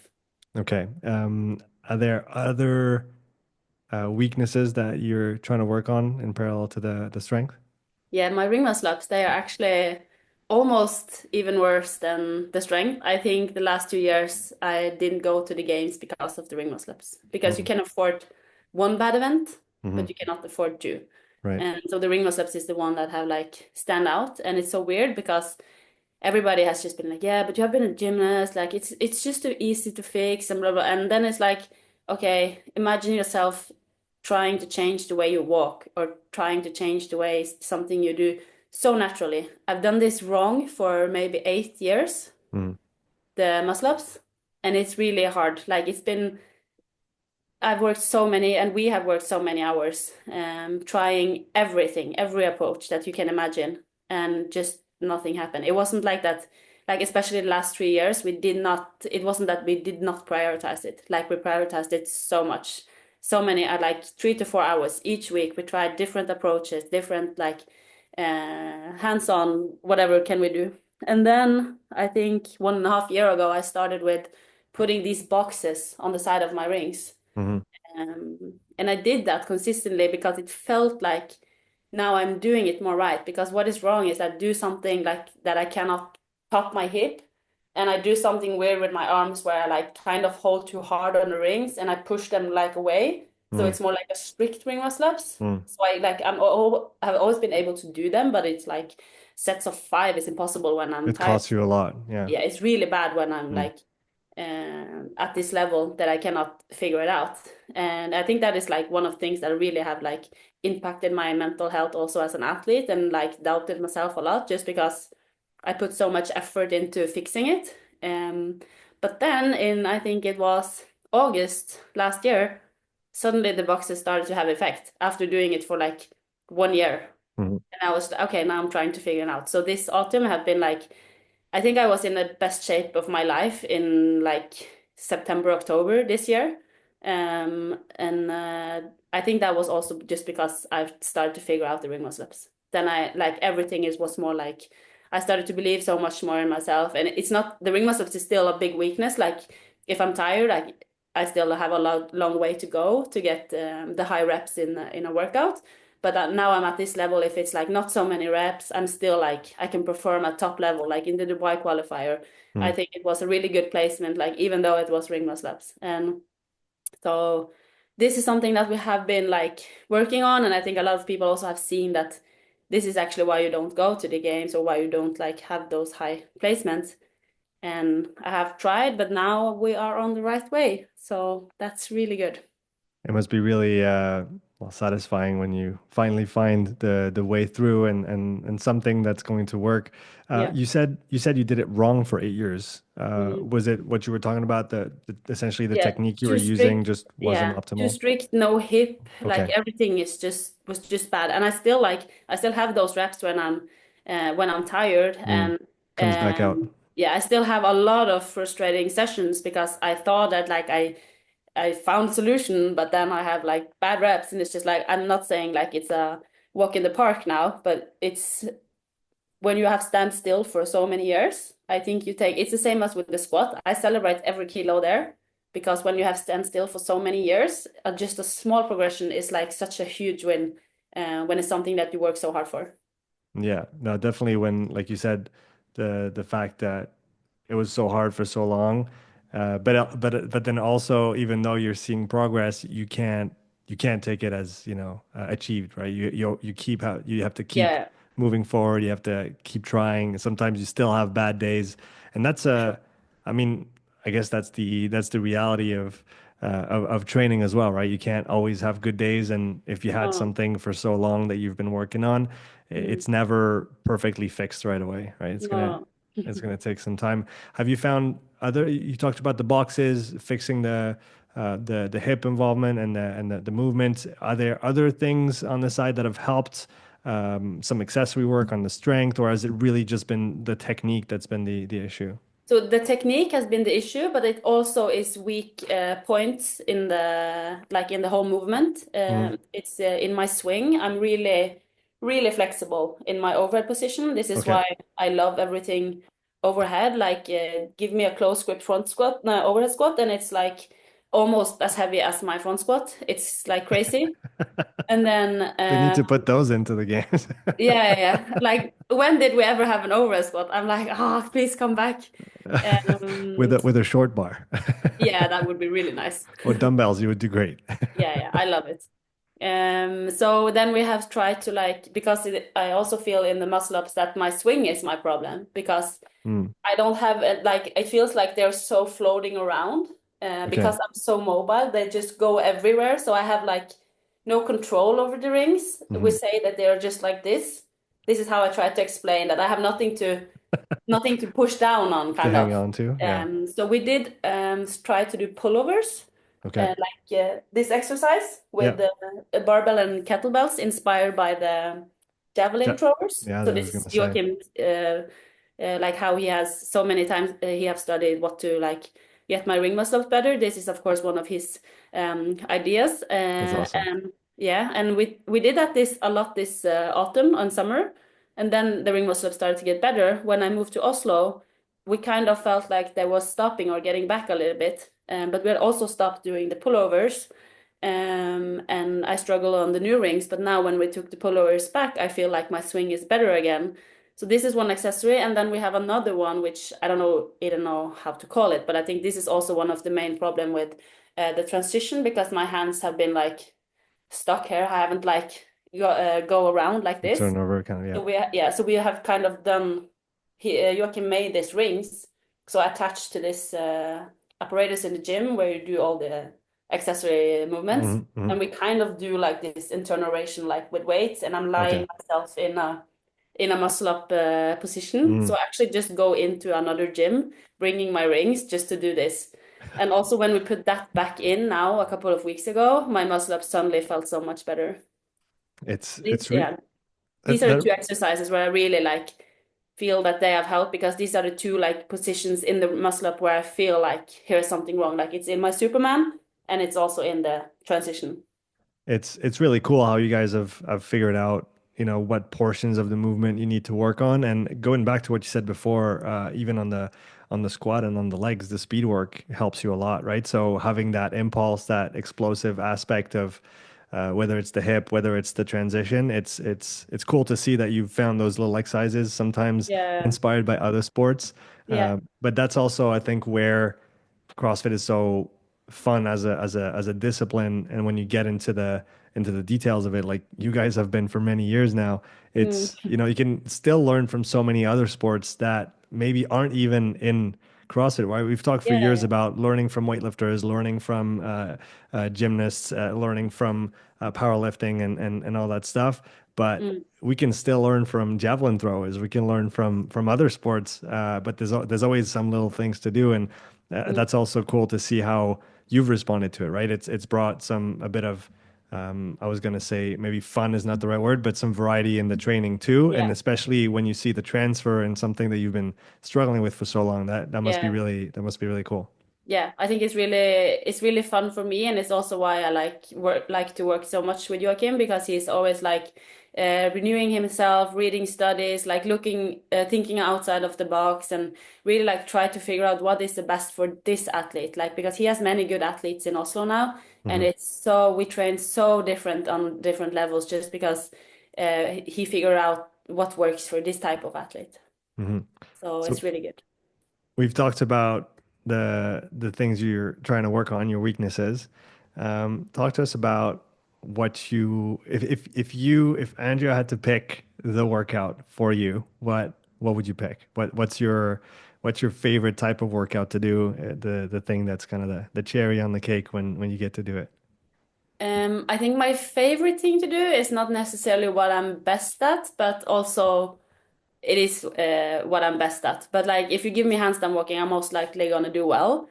Okay. Are there other weaknesses that you're trying to work on in parallel to the strength? Yeah, my ring muscle ups, they are actually almost even worse than the strength. I think the last 2 years I didn't go to the games because of the ring muscle ups. Because you Mm, can afford one bad event, hmm. but you cannot afford two. Right. And so the ring muscle ups is the one that have like stand out. And it's so weird because everybody has just been like, yeah, but you have been a gymnast, like it's just too easy to fix and blah blah. And then it's like, okay, imagine yourself trying to change the way you walk or trying to change the way something you do so naturally. I've done this wrong for maybe 8 years, Mm, the muscle ups, and it's really hard. Like it's been I've worked so many, and we have worked so many hours, trying everything, every approach that you can imagine, and just nothing happened. It wasn't like that, like especially the last 3 years, it wasn't that we did not prioritize it. Like we prioritized it so much. So many are like 3 to 4 hours each week. We tried different approaches, different like hands-on, whatever can we do. And then I think 1.5 years ago, I started with putting these boxes on the side of my rings, hmm. and I did that consistently because it felt like now I'm doing it more right. Because what is wrong is I do something like that I cannot top my hip, and I do something weird with my arms where I like kind of hold too hard on the rings and I push them like away. So Mm, it's more like a strict ring muscle ups. mm. So I've always been able to do them, but it's like sets of 5 is impossible when I'm It tired. costs you a lot. Yeah. Yeah, it's really bad when I'm Mm, like at this level that I cannot figure it out. And I think that is like one of the things that really have like impacted my mental health also as an athlete, and like doubted myself a lot just because I put so much effort into fixing it. But then in I think it was August last year, suddenly the boxes started to have effect after doing it for like 1 year. mhm, And I was like, okay, now I'm trying to figure it out. So this autumn have been like, I think I was in the best shape of my life in like September, October this year. And I think that was also just because I've started to figure out the ring muscle ups. Then I like everything is was more like I started to believe so much more in myself. And it's not the ring muscle ups is still a big weakness. Like if I'm tired, like I still have a long way to go to get the high reps in a workout. But now I'm at this level. If it's like not so many reps, I'm still like I can perform at top level. Like in the Dubai qualifier, I mm. think it was a really good placement. Like even though it was ring muscle ups, and so this is something that we have been like working on, and I think a lot of people also have seen that this is actually why you don't go to the games or why you don't like have those high placements. And I have tried, but now we are on the right way. So that's really good. It must be really well, satisfying when you finally find the way through and something that's going to work. Yeah. You said you did it wrong for 8 years. Mm. Was it what you were talking about? Essentially the Yeah, technique you were too using strict. just wasn't Yeah, too optimal. strict, no hip, like Okay. everything is just was just bad. And I still have those reps when I'm tired Mm. and Comes back out. yeah, I still have a lot of frustrating sessions because I thought that like I found a solution, but then I have like bad reps and it's just like I'm not saying like it's a walk in the park now, but it's when you have stand still for so many years, I think you take it's the same as with the squat. I celebrate every kilo there because when you have stand still for so many years, just a small progression is like such a huge win when it's something that you work so hard for. Yeah, no, definitely when, like you said, the fact that it was so hard for so long, but then also, even though you're seeing progress, you can't take it as, achieved, right? You have to keep Yeah, moving forward. You have to keep trying. Sometimes you still have bad days, and for sure. I mean, I guess that's the reality of training as well, right? You can't always have good days, and if you had No, something for so long that you've been working on, mm, it's never perfectly fixed right away, right? It's gonna no. it's gonna take some time. Have you found other? You talked about the boxes, fixing the hip involvement and the movement. Are there other things on the side that have helped? Some accessory work on the strength, or has it really just been the technique that's been the issue? So the technique has been the issue, but it also is weak points in the whole movement. Mm, It's in my swing. I'm really flexible in my overhead position. This is okay. why I love everything overhead. Like give me a close grip front squat, no, overhead squat, and it's like almost as heavy as my front squat. It's like crazy. And then They need to put those into the games yeah. Like when did we ever have an overhead squat? I'm like, oh, please come back. with Um, a short bar yeah, that would be really nice. or dumbbells. You would do great. Yeah, I love it. So then we have tried to like because I also feel in the muscle ups that my swing is my problem because Mm, I don't have like it feels like they're so floating around because okay. I'm so mobile. They just go everywhere. So I have like no control over the rings. We Hmm. say that they're just like this. This is how I try to explain that I have nothing to push down on, To kind hang of. on to. Yeah. So we did try to do pullovers, Okay. this exercise Yeah. with the barbell and kettlebells inspired by the javelin Ja- throwers. yeah, So I was this is gonna say. Joachim, like how he has so many times he have studied what to like get my ring muscles better. This is of course one of his ideas. That's awesome. Yeah, and we did that this a lot this autumn and summer, and then the ring muscles started to get better. When I moved to Oslo, we kind of felt like there was stopping or getting back a little bit, but we had also stopped doing the pullovers. And I struggle on the new rings, but now when we took the pullovers back, I feel like my swing is better again. So this is one accessory, and then we have another one, which I don't know how to call it, but I think this is also one of the main problem with the transition because my hands have been like stuck here. I haven't like go around like The this. turnover kind of, yeah. So we have kind of done. Joachim made these rings, so attached to this apparatus in the gym where you do all the accessory movements, Hmm. Hmm. and we kind of do like this internal rotation, like with weights, and I'm Okay. lying myself in a muscle up position. Mm. So I actually just go into another gym, bringing my rings just to do this. And also when we put that back in now a couple of weeks ago, my muscle up suddenly felt so much better. It's These, it's re yeah, these that, are the that two exercises where I really like feel that they have helped because these are the two like positions in the muscle up where I feel like here's something wrong. Like it's in my Superman and it's also in the transition. it's really cool how you guys have figured out, what portions of the movement you need to work on. And going back to what you said before, even on the squat and on the legs, the speed work helps you a lot, right? So having that impulse, that explosive aspect of whether it's the hip, whether it's the transition, it's cool to see that you've found those little exercises, sometimes Yeah. inspired by other sports. Yeah. But that's also, I think, where CrossFit is so fun as a discipline. And when you get into the details of it, like you guys have been for many years now, Mm. you can still learn from so many other sports that maybe aren't even in CrossFit, right? We've talked for Yeah, years yeah. about learning from weightlifters, learning from gymnasts, learning from powerlifting and all that stuff. But Mm, we can still learn from javelin throwers. We can learn from other sports. But there's always some little things to do, and mm. that's also cool to see how you've responded to it, right? It's brought a bit of I was going to say maybe fun is not the right word, but some variety in the training too. And Yeah, especially when you see the transfer and something that you've been struggling with for so long, yeah. that must be really cool. Yeah, I think it's really fun for me, and it's also why I like to work so much with Joachim, because he's always like renewing himself, reading studies, like looking, thinking outside of the box, and really like try to figure out what is the best for this athlete. Like because he has many good athletes in Oslo now, and Hmm. it's so we train so different on different levels just because he figured out what works for this type of athlete. Hmm. So So it's really good. we've talked about the things you're trying to work on, your weaknesses. Talk to us about what you if Andrea had to pick the workout for you, what would you pick? What's your favorite type of workout to do? The thing that's kind of the cherry on the cake when you get to do it. I think my favorite thing to do is not necessarily what I'm best at, but also it is what I'm best at. But like if you give me handstand walking, I'm most likely gonna do well.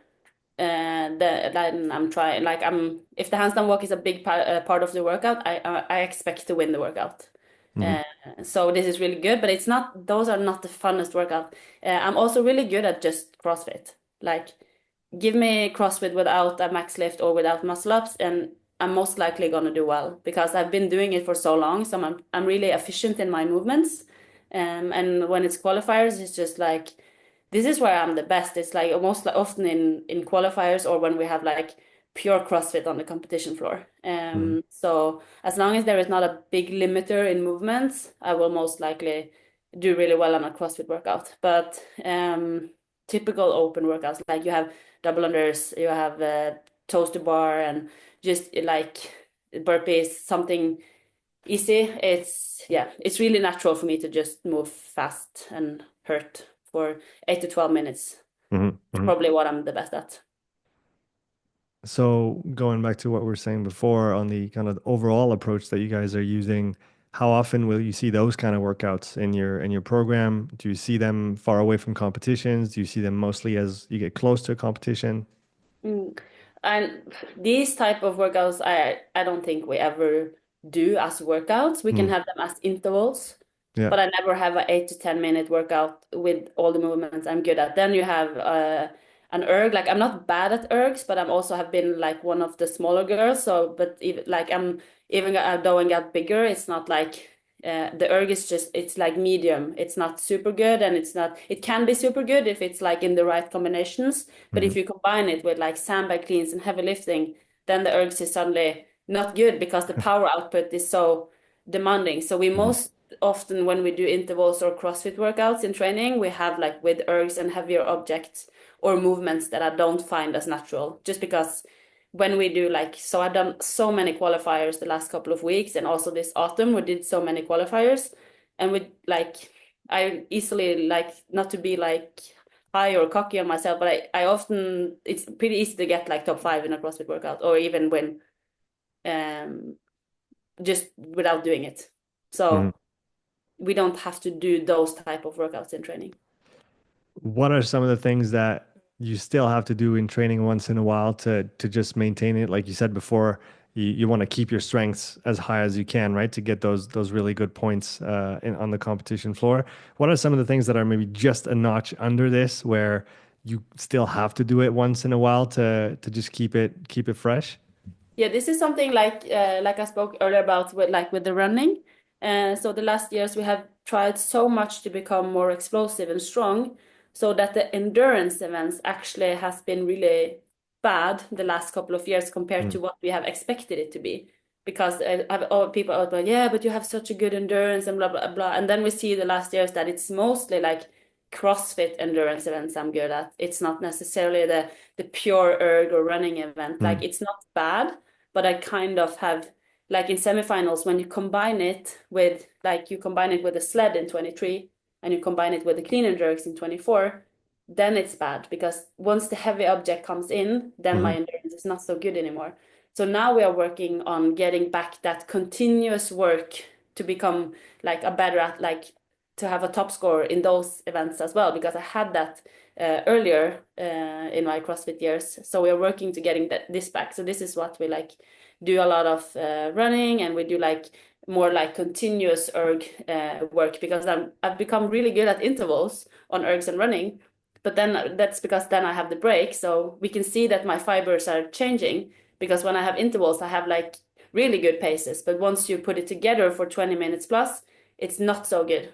Then I'm trying like I'm if the handstand walk is a big part of the workout, I expect to win the workout. Hmm. Uh, so this is really good, but it's not those are not the funnest workout. I'm also really good at just CrossFit. Like give me CrossFit without a max lift or without muscle ups, and I'm most likely gonna do well because I've been doing it for so long. So I'm really efficient in my movements. And when it's qualifiers, it's just like this is where I'm the best. It's like most often in qualifiers or when we have like pure CrossFit on the competition floor. Hmm. So as long as there is not a big limiter in movements, I will most likely do really well on a CrossFit workout. But typical open workouts, like you have double unders, you have toes to bar, and just like burpees, something easy. It's really natural for me to just move fast and hurt for 8 to 12 minutes. Hmm. It's Hmm. probably what I'm the best at. So going back to what we were saying before on the kind of overall approach that you guys are using, how often will you see those kind of workouts in your program? Do you see them far away from competitions? Do you see them mostly as you get close to a competition? Mm. And these type of workouts, I don't think we ever do as workouts. We can Mm. have them as intervals, Yeah. but I never have an 8 to 10 minute workout with all the movements I'm good at. Then you have an erg. Like I'm not bad at ergs, but I'm also have been like one of the smaller girls. So, but even like I'm even though I got bigger, it's not like the erg is just it's like medium. It's not super good, and it's not. It can be super good if it's like in the right combinations. But Hmm. if you combine it with like sandbag cleans and heavy lifting, then the ergs is suddenly not good because the power output is so demanding. So we Hmm. most often when we do intervals or CrossFit workouts in training, we have like with ergs and heavier objects or movements that I don't find as natural. Just because when we do like so I've done so many qualifiers the last couple of weeks, and also this autumn we did so many qualifiers, and we like I easily like not to be like high or cocky on myself, but I often it's pretty easy to get like top five in a CrossFit workout or even win um just without doing it. Hmm. So we don't have to do those type of workouts in training. What are some of the things that you still have to do in training once in a while to just maintain it? Like you said before, you want to keep your strengths as high as you can, right? To get those really good points on the competition floor. What are some of the things that are maybe just a notch under this, where you still have to do it once in a while to just keep it fresh? Yeah, this is something like I spoke earlier about with the running. So the last years we have tried so much to become more explosive and strong, so that the endurance events actually has been really bad the last couple of years compared Mm. to what we have expected it to be. Because people are like, yeah, but you have such a good endurance and blah blah blah, and then we see the last years that it's mostly like CrossFit endurance events I'm good at. It's not necessarily the pure erg or running event. Like Mm. it's not bad, but I kind of have like in semifinals when you combine it with like you combine it with a sled in 23 and you combine it with the clean and jerks in 24, then it's bad because once the heavy object comes in, then my Hmm. endurance is not so good anymore. So now we are working on getting back that continuous work to become like a better at like to have a top score in those events as well because I had that earlier in my CrossFit years. So we are working to getting this back. So this is what we like do a lot of running, and we do like more like continuous erg work because I've become really good at intervals on ergs and running, but then that's because then I have the break, so we can see that my fibers are changing because when I have intervals I have like really good paces, but once you put it together for 20 minutes plus it's not so good.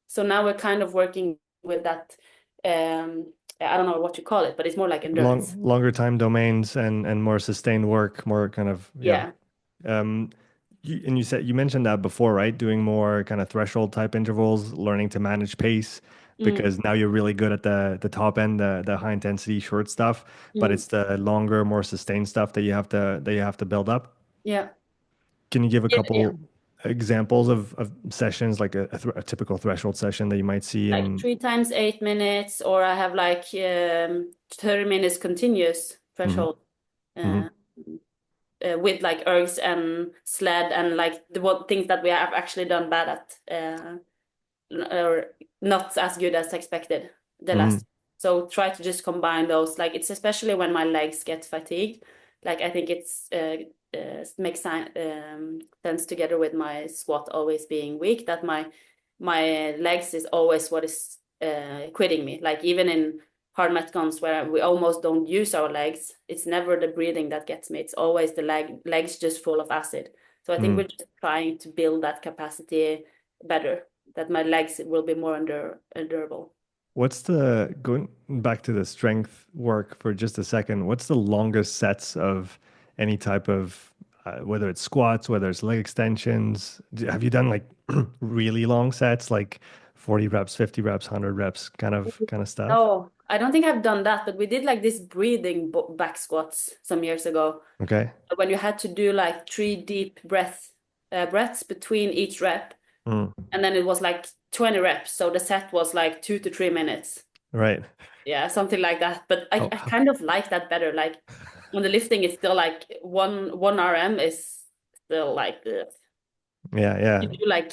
So now we're kind of working with that. I don't know what you call it, but it's more like endurance. Longer time domains and more sustained work, more kind of, yeah. Yeah. Um, and you mentioned that before, right? Doing more kind of threshold type intervals, learning to manage pace, Mm, because now you're really good at the top end, the high intensity short stuff, but mm, it's the longer, more sustained stuff that you have to build up. yeah. Can you give a Yeah, yeah. couple examples of sessions, like a typical threshold session that you might see Like in? 3 times 8 minutes, or I have like 30 minutes continuous Mhm, threshold. mhm, Uh, with like ergs and sled and like the what things that we have actually done bad at or not as good as expected the mhm, last. So try to just combine those. Like it's especially when my legs get fatigued. Like I think it's makes sense together with my squat always being weak that my legs is always what is quitting me. Like even in hard metcons where we almost don't use our legs, it's never the breathing that gets me. It's always the legs just full of acid. So I think we're mhm. just trying to build that capacity better, that my legs will be more endurable. What's the going back to the strength work for just a second? What's the longest sets of any type of whether it's squats, whether it's leg extensions? Have you done like really long sets, like 40 reps, 50 reps, 100 reps, kind of stuff? No, I don't think I've done that, but we did like this breathing back squats some years ago Okay. when you had to do like three deep breaths between each rep, Mm. and then it was like 20 reps, so the set was like 2 to 3 minutes. Right. Yeah, something like that. But Oh, I kind of like that better. Like when the lifting is still like one RM is still like ugh. yeah, You yeah. do like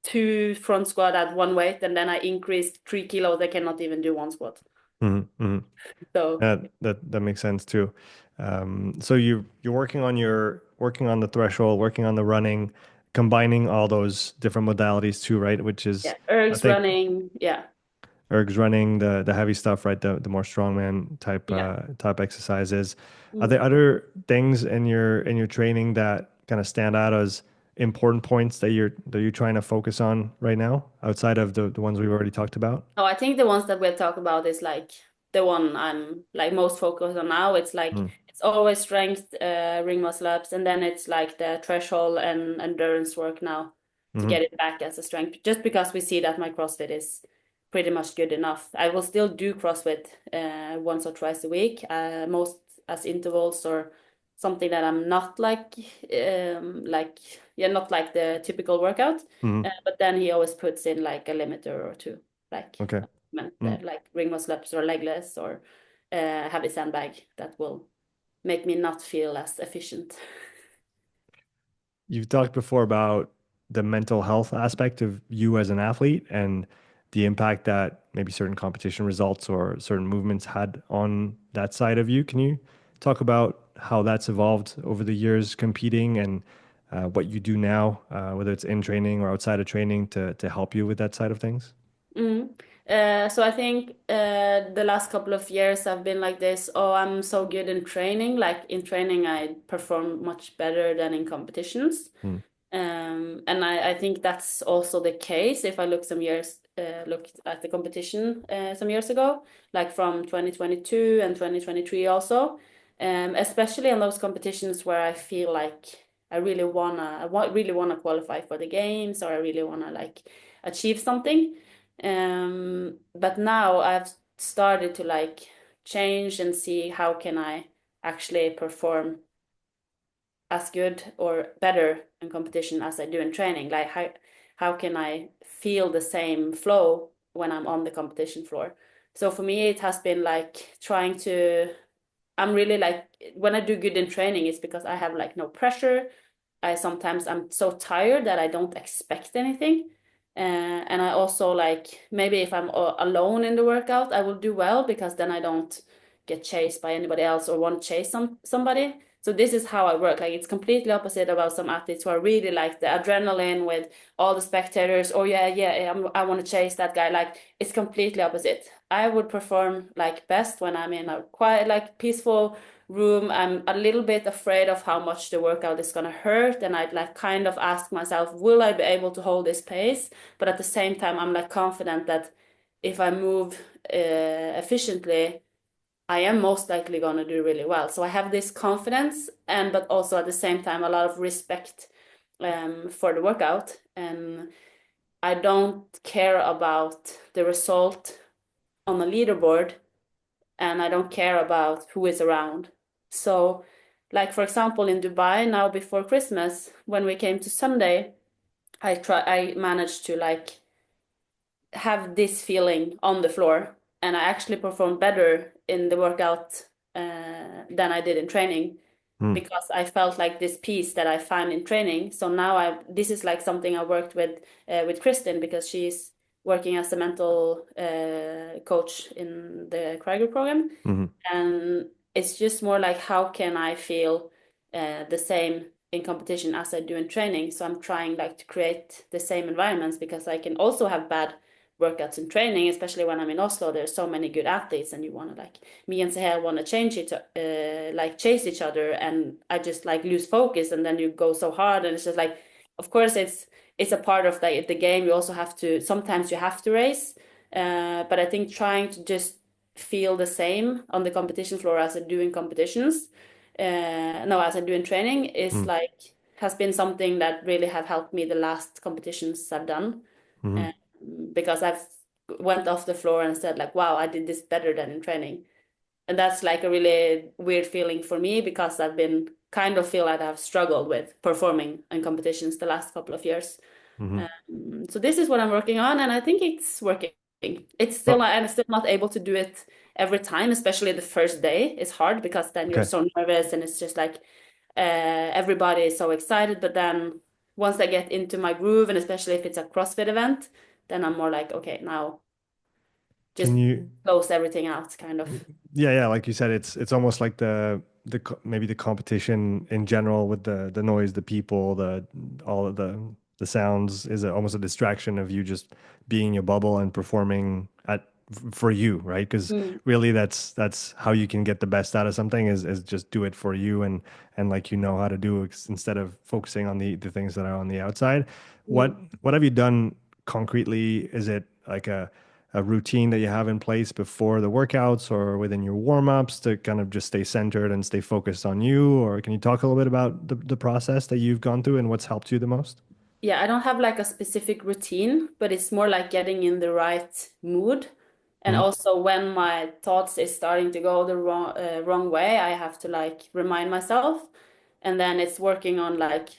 two front squat at one weight, and then I increased 3 kilos. I cannot even do one squat. Mm-hmm. So That makes sense too. So you're working on the threshold, working on the running, combining all those different modalities too, right? Which is, yeah, I ergs think, running. Yeah, ergs running, the heavy stuff, right? The more strongman yeah. type exercises. Are there Mm. other things in your training that kind of stand out as important points that you're trying to focus on right now, outside of the ones we've already talked about? Oh, I think the ones that we'll talk about is like the one I'm like most focused on now. It's like Mm, it's always strength, ring muscle ups, and then it's like the threshold and endurance work now to mm-hmm, get it back as a strength. Just because we see that my CrossFit is pretty much good enough. I will still do CrossFit once or twice a week, most as intervals or something that I'm not like yeah, not like the typical workout. mm-hmm. But then he always puts in like a limiter or two, like Okay. Mm. like ring muscle ups or legless or heavy sandbag that will make me not feel as efficient. You've talked before about the mental health aspect of you as an athlete and the impact that maybe certain competition results or certain movements had on that side of you. Can you talk about how that's evolved over the years competing and what you do now, whether it's in training or outside of training, to help you with that side of things? Mm. So I think the last couple of years I've been like this. Oh, I'm so good in training. Like in training, I perform much better than in competitions. Mm, And I think that's also the case if I look at the competition some years ago, like from 2022 and 2023 also, especially in those competitions where I feel like really wanna qualify for the games, or I really wanna like achieve something. But now I've started to like change and see how can I actually perform as good or better in competition as I do in training. Like how can I feel the same flow when I'm on the competition floor? So for me, it has been like trying to, I'm really like, when I do good in training, it's because I have like no pressure. Sometimes I'm so tired that I don't expect anything. And I also like, maybe if I'm alone in the workout, I will do well because then I don't get chased by anybody else or want to chase somebody. So this is how I work. Like it's completely opposite about some athletes who are really like the adrenaline with all the spectators. Oh yeah, I want to chase that guy. Like it's completely opposite. I would perform like best when I'm in a quiet, like peaceful room. I'm a little bit afraid of how much the workout is gonna hurt, and I'd like kind of ask myself, will I be able to hold this pace? But at the same time, I'm like confident that if I move efficiently, I am most likely gonna do really well. So I have this confidence, and but also at the same time a lot of respect for the workout, and I don't care about the result on a leaderboard, and I don't care about who is around. So, like for example, in Dubai now before Christmas, when we came to Sunday, I managed to like have this feeling on the floor, and I actually performed better in the workout than I did in training Mm. because I felt like this peace that I find in training. So now this is like something I worked with Kristin because she's working as a mental coach in the Kriger program, Hmm. and it's just more like how can I feel the same in competition as I do in training. So I'm trying like to create the same environments because I can also have bad workouts in training, especially when I'm in Oslo. There's so many good athletes, and you want to like me and Sahel want to change it, like chase each other, and I just like lose focus, and then you go so hard, and it's just like, of course, it's a part of the game. You also have to sometimes you have to race, but I think trying to just feel the same on the competition floor as I do in competitions, no, as I do in training is Mm. like has been something that really have helped me the last competitions I've done, Hmm. uh, because I've went off the floor and said like, wow, I did this better than in training, and that's like a really weird feeling for me because I've been kind of feel like I've struggled with performing in competitions the last couple of years. Hmm. So this is what I'm working on, and I think it's working. It's still Oh, not, I'm still not able to do it every time, especially the first day. It's hard because then you're okay. so nervous, and it's just like everybody is so excited. But then once I get into my groove, and especially if it's a CrossFit event, then I'm more like, okay, now Can just you? close everything out, kind of. Yeah, like you said, it's almost like maybe the competition in general with the noise, the people, the all of the sounds is almost a distraction of you just being in your bubble and performing for you, right? Because Mm. really that's how you can get the best out of something is just do it for you and like you know how to do it instead of focusing on the things that are on the outside. What Mm. what have you done concretely? Is it like a routine that you have in place before the workouts or within your warm-ups to kind of just stay centered and stay focused on you? Or can you talk a little bit about the process that you've gone through and what's helped you the most? Yeah, I don't have like a specific routine, but it's more like getting in the right mood. And Mm. also when my thoughts is starting to go the wrong way, I have to like remind myself. And then it's working on like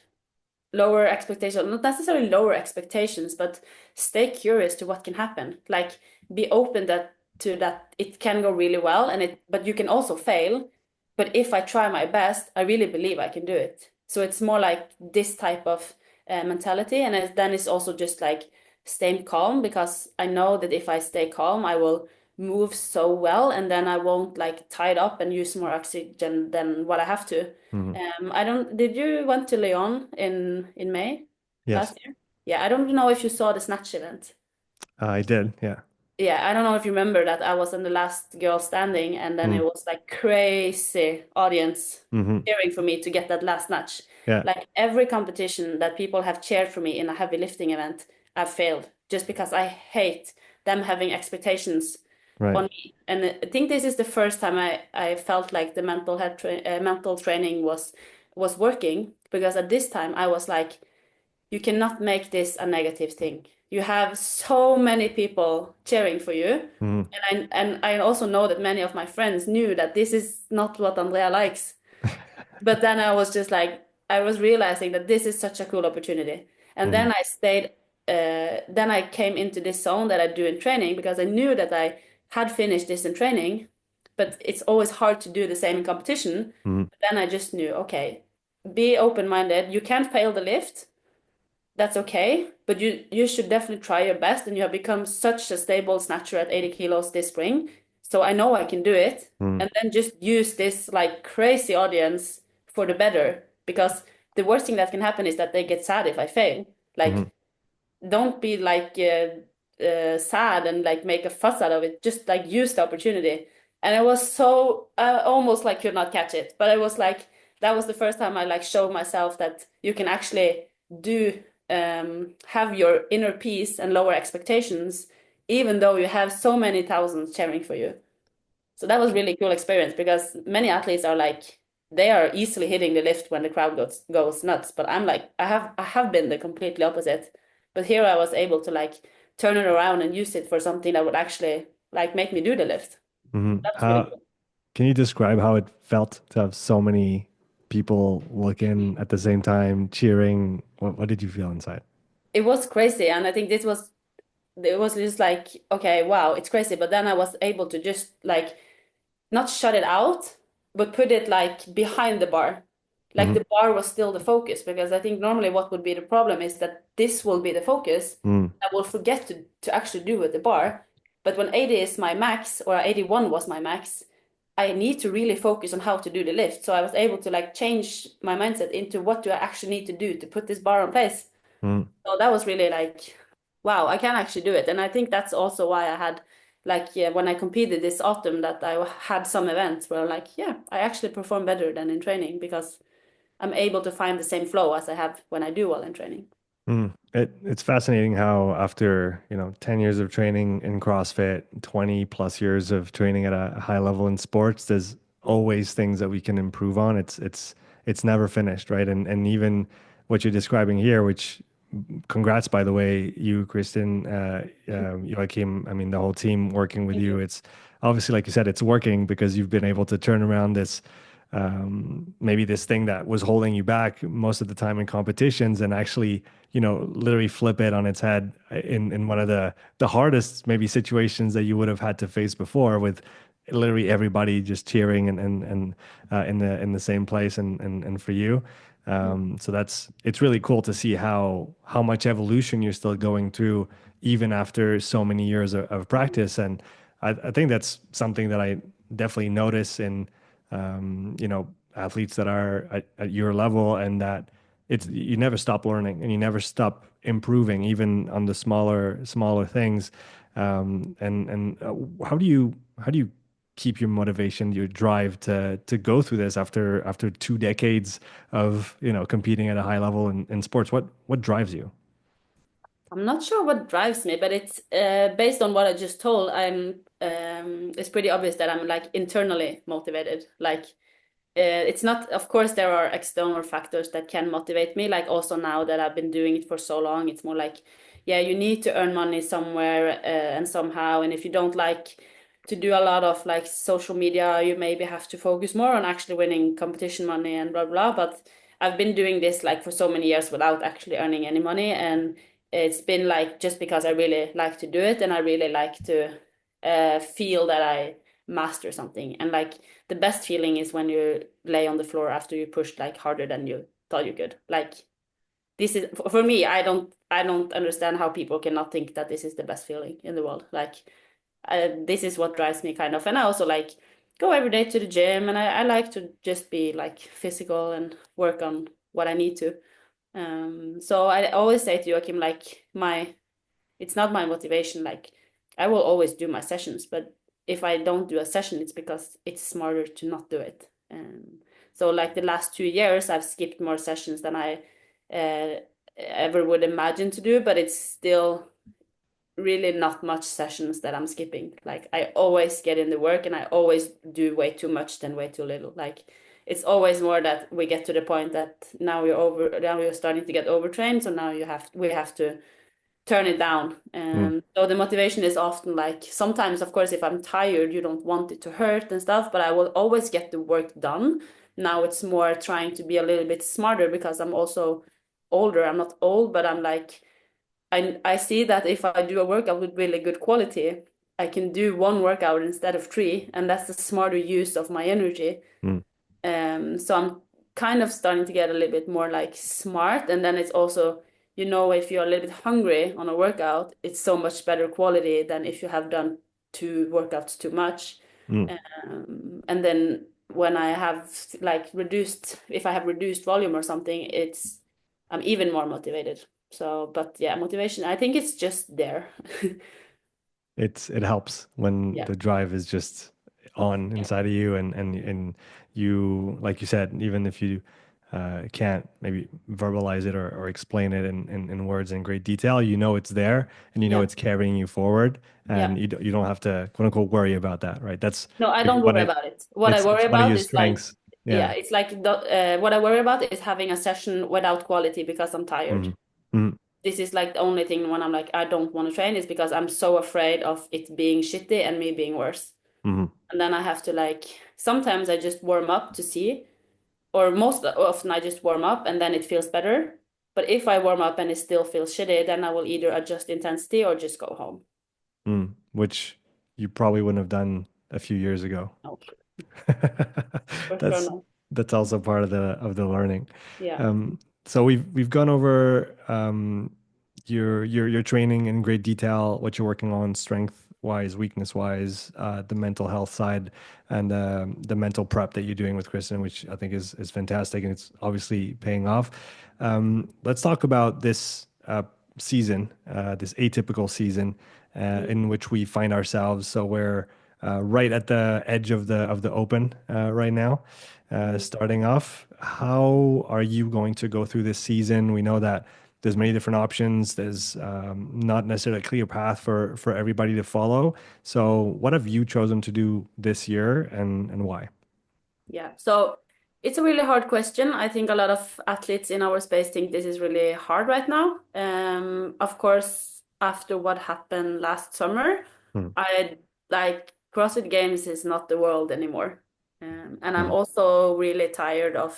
lower expectations, not necessarily lower expectations, but stay curious to what can happen. Like be open that to that it can go really well, and but you can also fail. But if I try my best, I really believe I can do it. So it's more like this type of mentality, and then it's also just like staying calm because I know that if I stay calm, I will move so well, and then I won't like tie it up and use more oxygen than what I have to. Hmm. I don't. Did you went to Lyon in May Yes, last year? Yeah, I don't know if you saw the snatch event. I did. Yeah. Yeah, I don't know if you remember that I was in the last girl standing, and then it Mm. was like crazy audience Hmm. cheering for me to get that last snatch. Yeah. Like every competition that people have cheered for me in a heavy lifting event, I've failed just because I hate them having expectations Right. on me. And I think this is the first time I felt like the mental training was working, because at this time I was like, you cannot make this a negative thing. You have so many people cheering for you. Hmm. And I also know that many of my friends knew that this is not what Andrea likes. But then I was just like, I was realizing that this is such a cool opportunity. And Hmm. then then I came into this zone that I do in training because I knew that I had finished this in training, but it's always hard to do the same in competition. Mm-hmm. But then I just knew, okay, be open-minded. You can't fail the lift. That's okay, but you should definitely try your best, and you have become such a stable snatcher at 80 kilos this spring. So I know I can do it. Mm-hmm. And then just use this like crazy audience for the better. Because the worst thing that can happen is that they get sad if I fail. Mm-hmm. Like, don't be like sad and like make a fuss out of it. Just like use the opportunity. And I was so almost like could not catch it, but I was like that was the first time I like showed myself that you can actually do have your inner peace and lower expectations, even though you have so many thousands cheering for you. So that was really cool experience because many athletes are like they are easily hitting the lift when the crowd goes nuts. But I'm like I have been the completely opposite. But here I was able to like turn it around and use it for something that would actually like make me do the lift. Mm-hmm. That was really How cool. can you describe how it felt to have so many people looking at the same time, cheering? What did you feel inside? It was crazy, and I think this was it was just like okay, wow, it's crazy. But then I was able to just like not shut it out, but put it like behind the bar. Like Mm-hmm. the bar was still the focus because I think normally what would be the problem is that this will be the focus. Mm-hmm. I will forget to actually do with the bar. But when 80 is my max or 81 was my max, I need to really focus on how to do the lift. So I was able to like change my mindset into what do I actually need to do to put this bar in place. So that was really like, wow, I can actually do it. And I think that's also why I had like yeah, when I competed this autumn that I had some events where like, yeah, I actually perform better than in training because I'm able to find the same flow as I have when I do well in training. It's fascinating how after, 10 years of training in CrossFit, 20 plus years of training at a high level in sports, there's always things that we can improve on. It's never finished, right? And even what you're describing here, which congrats, by the way, you, Kristin, Joachim, I mean, the whole team working with Thank you. you. It's obviously, like you said, it's working because you've been able to turn around this maybe this thing that was holding you back most of the time in competitions and actually, literally flip it on its head in one of the hardest maybe situations that you would have had to face before with literally everybody just cheering and in the same place and for you. So it's really cool to see how much evolution you're still going through even after so many years of practice. And I think that's something that I definitely notice in athletes that are at your level, and that it's you never stop learning and you never stop improving, even on the smaller things. And how do you keep your motivation, your drive to go through this after 2 decades of competing at a high level in sports? What drives you? I'm not sure what drives me, but it's based on what I just told. It's pretty obvious that I'm like internally motivated. Like it's not, of course, there are external factors that can motivate me. Like also now that I've been doing it for so long, it's more like, yeah, you need to earn money somewhere and somehow. And if you don't like to do a lot of like social media, you maybe have to focus more on actually winning competition money and blah, blah. But I've been doing this like for so many years without actually earning any money. And it's been like just because I really like to do it and I really like to feel that I master something. And like, the best feeling is when you lay on the floor after you pushed like harder than you thought you could. Like this is for me, I don't understand how people cannot think that this is the best feeling in the world. Like this is what drives me kind of. And I also like go every day to the gym and I like to just be like physical and work on what I need to. So I always say to Joachim, like my it's not my motivation. Like I will always do my sessions, but if I don't do a session, it's because it's smarter to not do it. So like the last 2 years, I've skipped more sessions than I ever would imagine to do, but it's still really not much sessions that I'm skipping. Like I always get in the work and I always do way too much than way too little. Like it's always more that we get to the point that now we're starting to get overtrained, so now we have to turn it down. Mm, So the motivation is often like sometimes, of course, if I'm tired, you don't want it to hurt and stuff, but I will always get the work done. Now it's more trying to be a little bit smarter because I'm also older. I'm not old, but I'm like I see that if I do a workout with really good quality, I can do one workout instead of three, and that's the smarter use of my energy. Mm. So I'm kind of starting to get a little bit more like smart. And then it's also, if you're a little bit hungry on a workout, it's so much better quality than if you have done two workouts too much. Mm. And then when I have like if I have reduced volume or something, I'm even more motivated. So, but yeah, motivation, I think it's just there. It helps when Yeah. the drive is just on Yeah. inside of you, and you, like you said, even if you can't maybe verbalize it or explain it in words in great detail, you know it's there, and you know Yeah. it's carrying you forward, Yeah. and you don't have to quote unquote worry about that, right? That's No, I if you don't want worry to, about it. What I worry it's one of about your is like, strengths. yeah, Yeah. it's like what I worry about is having a session without quality because I'm tired. Mm-hmm. Mm-hmm. This is like the only thing when I'm like, I don't want to train is because I'm so afraid of it being shitty and me being worse. Mm-hmm. And then I have to like, sometimes I just warm up to see, or most often I just warm up and then it feels better. But if I warm up and it still feels shitty, then I will either adjust intensity or just go home. Which you probably wouldn't have done a few years ago. No, for sure That's no. that's also part of the learning. Yeah. So we've gone over your training in great detail, what you're working on, strength wise, weakness wise, the mental health side, and the mental prep that you're doing with Kristin, which I think is fantastic, and it's obviously paying off. Let's talk about this season, this atypical season Mm. in which we find ourselves. So we're right at the edge of the open right now. Mm. Starting off, how are you going to go through this season? We know that there's many different options. There's not necessarily a clear path for everybody to follow. So, what have you chosen to do this year, and why? Yeah. So it's a really hard question. I think a lot of athletes in our space think this is really hard right now. Of course, after what happened last summer, Hmm. I like CrossFit Games is not the world anymore. And I'm Hmm. also really tired of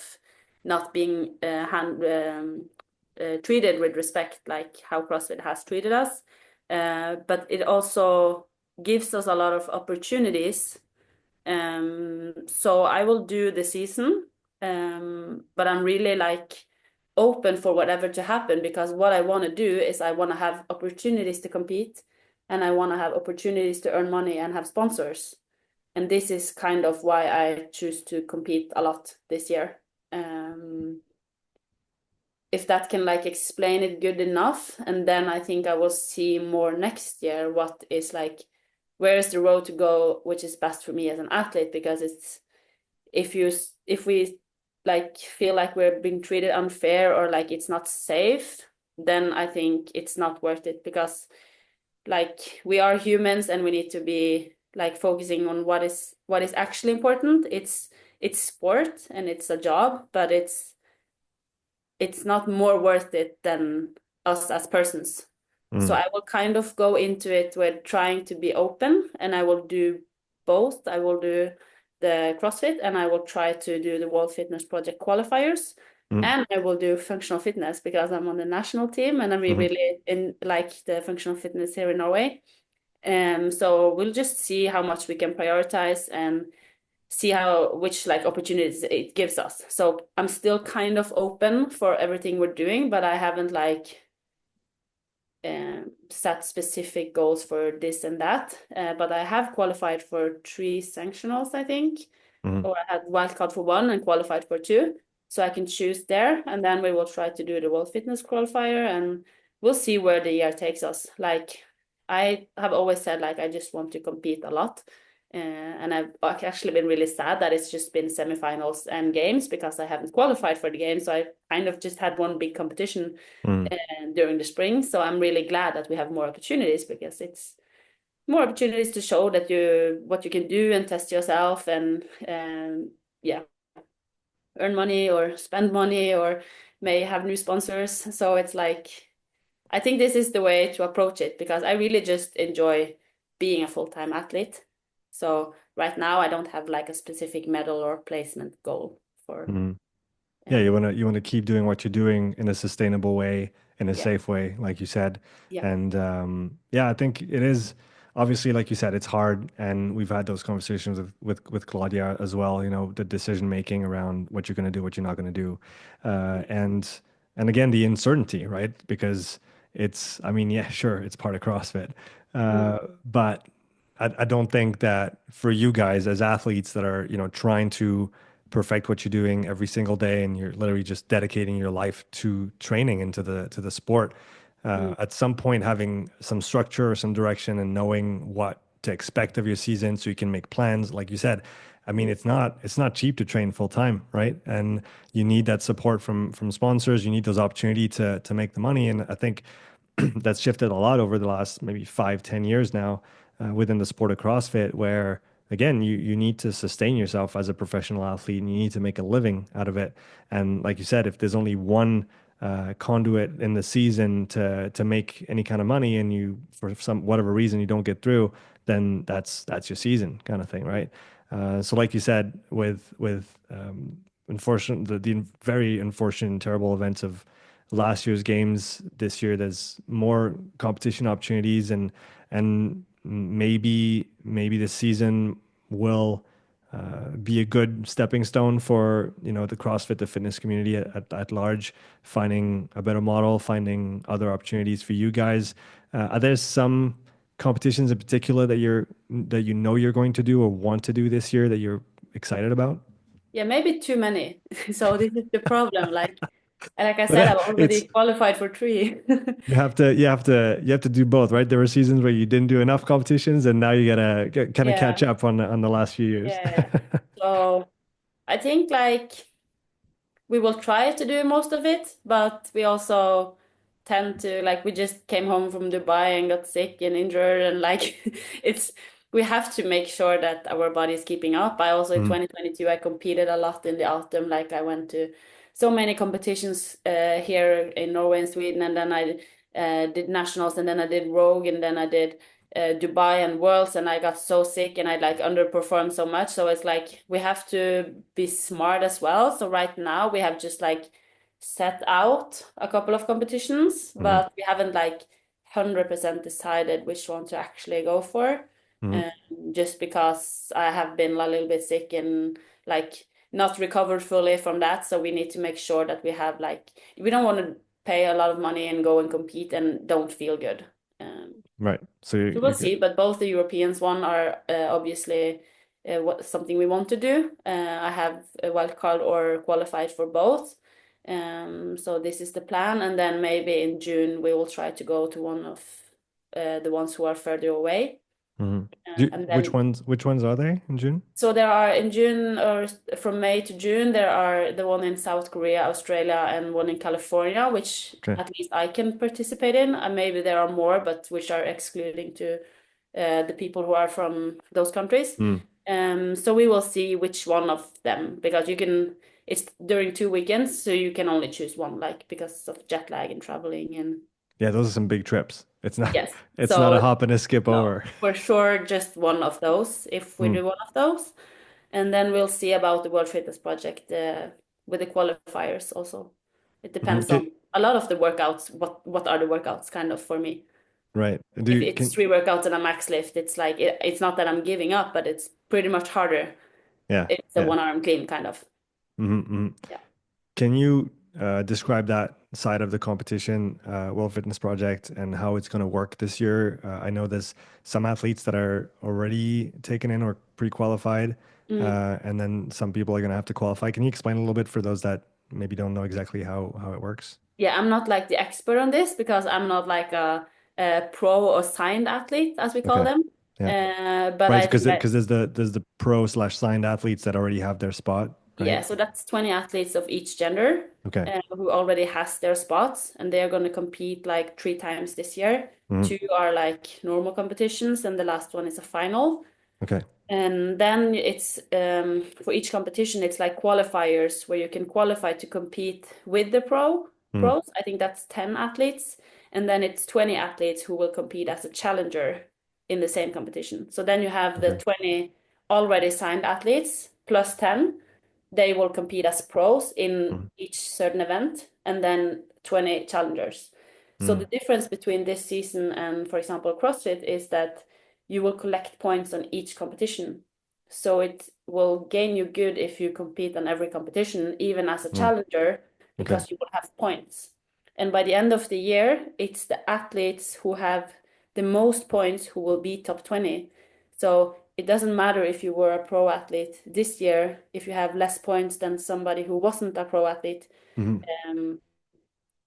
not being treated with respect, like how CrossFit has treated us. But it also gives us a lot of opportunities, so I will do the season, but I'm really like open for whatever to happen because what I want to do is I want to have opportunities to compete and I want to have opportunities to earn money and have sponsors. And this is kind of why I choose to compete a lot this year. Um, if that can like explain it good enough, and then I think I will see more next year what is like where is the road to go which is best for me as an athlete, because it's if we like feel like we're being treated unfair or like it's not safe, then I think it's not worth it because like we are humans and we need to be like focusing on what is actually important. It's sport and it's a job, but it's not more worth it than us as persons. So Hmm. I will kind of go into it with trying to be open, and I will do both. I will do the CrossFit and I will try to do the World Fitness Project qualifiers. Hmm. And I will do functional fitness because I'm on the national team and I'm Hmm. really in like the functional fitness here in Norway. So we'll just see how much we can prioritize and see how which like opportunities it gives us. So I'm still kind of open for everything we're doing, but I haven't like set specific goals for this and that. But I have qualified for three sanctionals, I think, Hmm. or I had wildcard for one and qualified for two. So I can choose there, and then we will try to do the World Fitness qualifier, and we'll see where the year takes us. Like I have always said, like I just want to compete a lot, and I've actually been really sad that it's just been semifinals and games because I haven't qualified for the games. So I kind of just had one big competition Hmm. during the spring. So I'm really glad that we have more opportunities because it's more opportunities to show that you what you can do and test yourself and yeah, earn money or spend money or may have new sponsors. So it's like I think this is the way to approach it because I really just enjoy being a full-time athlete. So right now I don't have like a specific medal or placement goal for Hmm. Yeah, uh, you want to keep doing what you're doing in a sustainable way, in a yeah, safe way, like you said. yeah. And yeah, I think it is obviously, like you said, it's hard, and we've had those conversations with Claudia as well. You know, the decision making around what you're going to do, what you're not going to do, and again, the uncertainty, right? Because it's, I mean, yeah, sure, it's part of CrossFit, Mm, but I don't think that for you guys as athletes that are, you know, trying to perfect what you're doing every single day, and you're literally just dedicating your life to training into the sport, mm. at some point having some structure or some direction and knowing what to expect of your season so you can make plans, like you said. I mean, it's not cheap to train full time, right? And you need that support from sponsors. You need those opportunity to make the money. And I think that's shifted a lot over the last maybe 5, 10 years now, within the sport of CrossFit, where again, you need to sustain yourself as a professional athlete, and you need to make a living out of it. And like you said, if there's only one conduit in the season to make any kind of money, and you, for some whatever reason, you don't get through, then that's your season, kind of thing, right? So like you said, with unfortunate the very unfortunate and terrible events of last year's games, this year there's more competition opportunities, and maybe this season will be a good stepping stone for, you know, the CrossFit, the fitness community at large, finding a better model, finding other opportunities for you guys. Are there some competitions in particular that you know you're going to do or want to do this year that you're excited about? Yeah, maybe too many. So this is the problem. Like I But said, I've it's already qualified for three. you have to do both, right? There were seasons where you didn't do enough competitions, and now you gotta kind of Yeah, catch up on the last few years. yeah. So I think like we will try to do most of it, but we also tend to like we just came home from Dubai and got sick and injured and like it's we have to make sure that our body is keeping up. I also in Mhm. 2022 I competed a lot in the autumn. Like I went to so many competitions here in Norway and Sweden, and then I did nationals, and then I did Rogue, and then I did Dubai and Worlds, and I got so sick and I like underperformed so much. So it's like we have to be smart as well. So right now we have just like set out a couple of competitions, Mhm. but we haven't like 100% decided which one to actually go for. Mhm. Um, just because I have been a little bit sick and like not recovered fully from that. So we need to make sure that we have like we don't want to pay a lot of money and go and compete and don't feel good. Right. So So we'll you're good. see, but both the Europeans one are obviously something we want to do. I have a wild card or qualified for both. So this is the plan, and then maybe in June we will try to go to one of the ones who are further away, Mhm. and Which then ones are they in June? so there are in June or from May to June, there are the one in South Korea, Australia, and one in California, which Okay. at least I can participate in. And maybe there are more, but which are excluding to the people who are from those countries. Mm. So we will see which one of them because you can. It's during 2 weekends, so you can only choose one, like because of jet lag and traveling and Yeah, those are some big trips. It's not yes. it's not a So hop and a skip no, over. for sure, just one of those if we Mm. do one of those. And then we'll see about the World Fitness Project with the qualifiers also. It Mhm. depends on a lot of the workouts. What are the workouts kind of for me? Right. Do If you it's can 3 workouts and a max lift, it's like it's not that I'm giving up, but it's pretty much harder. Yeah, It's a yeah. one arm clean kind of. Hmm. Yeah. Can you describe that side of the competition, World Fitness Project, and how it's going to work this year? I know there's some athletes that are already taken in or pre-qualified, Mm. and then some people are going to have to qualify. Can you explain a little bit for those that maybe don't know exactly how it works? Yeah, I'm not like the expert on this because I'm not like a pro or signed athlete as we call Okay. them. Yeah. But Right. I Because think because there's the pro/signed athletes that already have their spot, right? yeah, so that's 20 athletes of each gender Okay. who already has their spots, and they're going to compete like 3 times this year. Hmm. Two are like normal competitions, and the last one is a final. Okay. And then it's for each competition, it's like qualifiers where you can qualify to compete with the Hmm. pros. I think that's 10 athletes, and then it's 20 athletes who will compete as a challenger in the same competition. So then you have the Okay. 20 already signed athletes plus 10 they will compete as pros in Hmm. each certain event and then 20 challengers. So Hmm. the difference between this season and, for example, CrossFit is that you will collect points on each competition. So it will gain you good if you compete on every competition, even as a Mm. challenger, Okay. because you will have points. And by the end of the year, it's the athletes who have the most points who will be top 20. So it doesn't matter if you were a pro athlete this year, if you have less points than somebody who wasn't a pro athlete, Hmm. um,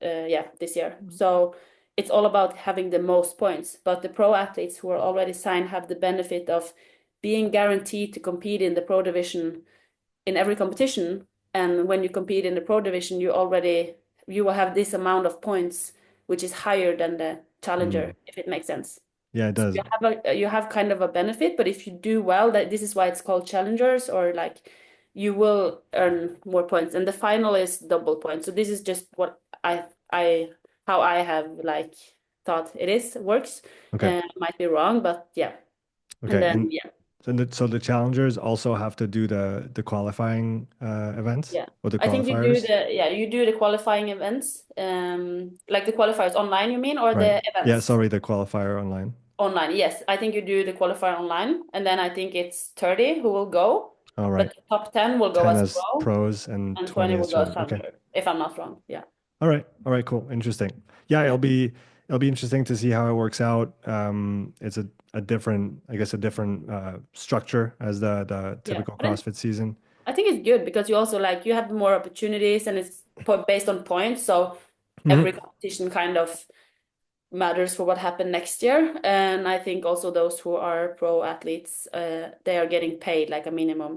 yeah, this year. So it's all about having the most points. But the pro athletes who are already signed have the benefit of being guaranteed to compete in the pro division in every competition. And when you compete in the pro division, you will have this amount of points, which is higher than the Mm. challenger, if it makes sense. Yeah, it So does. you have kind of a benefit, but if you do well, that this is why it's called challengers, or like you will earn more points. And the final is double points. So this is just what I how I have like thought it is works. Okay. Might be wrong, but yeah. And Okay. then And yeah, so the challengers also have to do the qualifying events yeah. or the I think you do qualifiers, the qualifying events, like the qualifiers online, you mean, or right? the Yeah, events? sorry, the qualifier online. Online, yes. I think you do the qualifier online, and then I think it's 30 who will go, All but right. the top 10 will go 10 as as pro, pros and and 20 20 will as go as challenger. Okay. challenger, if I'm not wrong. Yeah. All right. All right, cool. Interesting. Yeah, Yeah. it'll be interesting to see how it works out. It's a different, I guess, a different structure as the Yeah. typical But CrossFit season. I think it's good because you also like you have more opportunities and it's based on points. So every Hmm. competition kind of matters for what happened next year. And I think also those who are pro athletes, they are getting paid like a minimum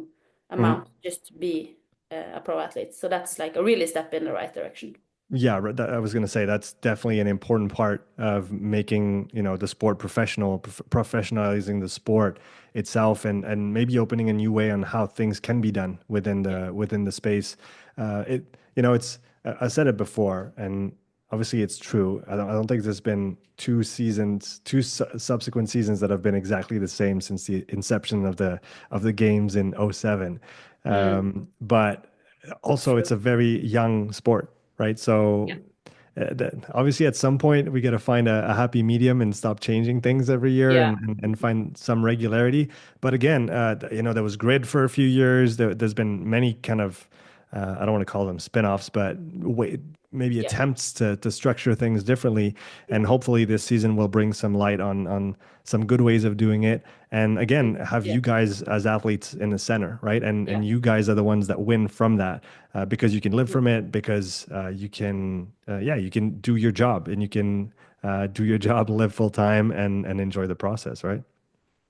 Hmm. amount just to be a pro athlete. So that's like a really step in the right direction. Yeah, I was going to say that's definitely an important part of making, the sport professional, professionalizing the sport itself, and maybe opening a new way on how things can be done Yeah. within the space. It's I said it before, and obviously it's true. I don't think there's been subsequent seasons that have been exactly the same since the inception of the games in '07. Mm, But that's also true. it's a very young sport, right? Yeah. So obviously at some point we got to find a happy medium and stop changing things every year Yeah. and find some regularity. But again, there was grid for a few years. There's been many kind of I don't want to call them spin-offs, but maybe Yeah. attempts to structure things differently. And hopefully this season will bring some light on some good ways of doing it. And again, have Yeah. you guys as athletes in the center, right? Yeah. And you guys are the ones that win from that because you can live from it, because you can do your job and you can do your job, live full time, and enjoy the process, right?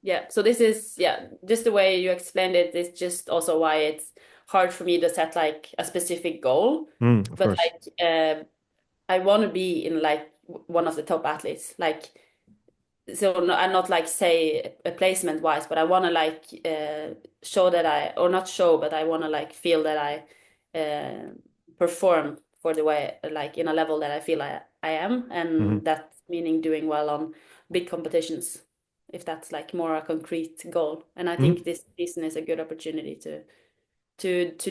Yeah. So this is, yeah, just the way you explained it is just also why it's hard for me to set like a specific goal. Mm, of But course. like, I want to be in like one of the top athletes. Like, so no, I'm not like say a placement wise, but I want to like show that or not show, but I want to like feel that I perform for the way like in a level that I feel I am, and Hmm. that meaning doing well on big competitions, if that's like more a concrete goal. And I Hmm. think this season is a good opportunity to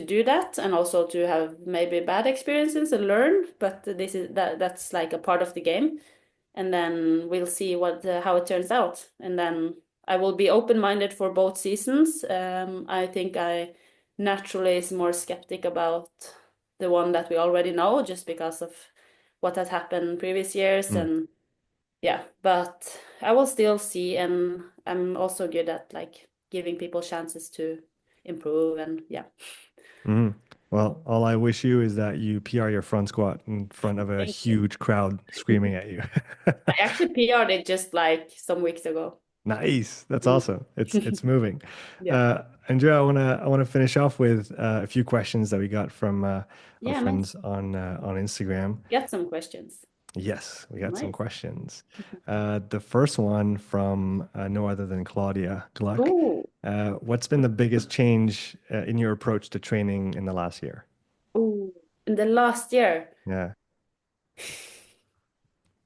do that, and also to have maybe bad experiences and learn. But that's like a part of the game, and then we'll see what how it turns out. And then I will be open-minded for both seasons. I think I naturally is more skeptic about the one that we already know, just because of what has happened previous years. Mm. And yeah, but I will still see, and I'm also good at like giving people chances to improve. And yeah, Hmm. Well, all I wish you is that you PR your front squat in front of a thank you. huge crowd screaming at you. I actually PR'd it just like some weeks ago. Nice. That's Mm. awesome. It's moving. Yeah. Andrea, I wanna finish off with a few questions that we got from our Yeah, nice. friends on Instagram. Get some questions. Yes, we got some Nice. questions. The first one from no other than Claudia Gluck. Oh, What's been the biggest change in your approach to training in the last year? oh. In the last year, Yeah.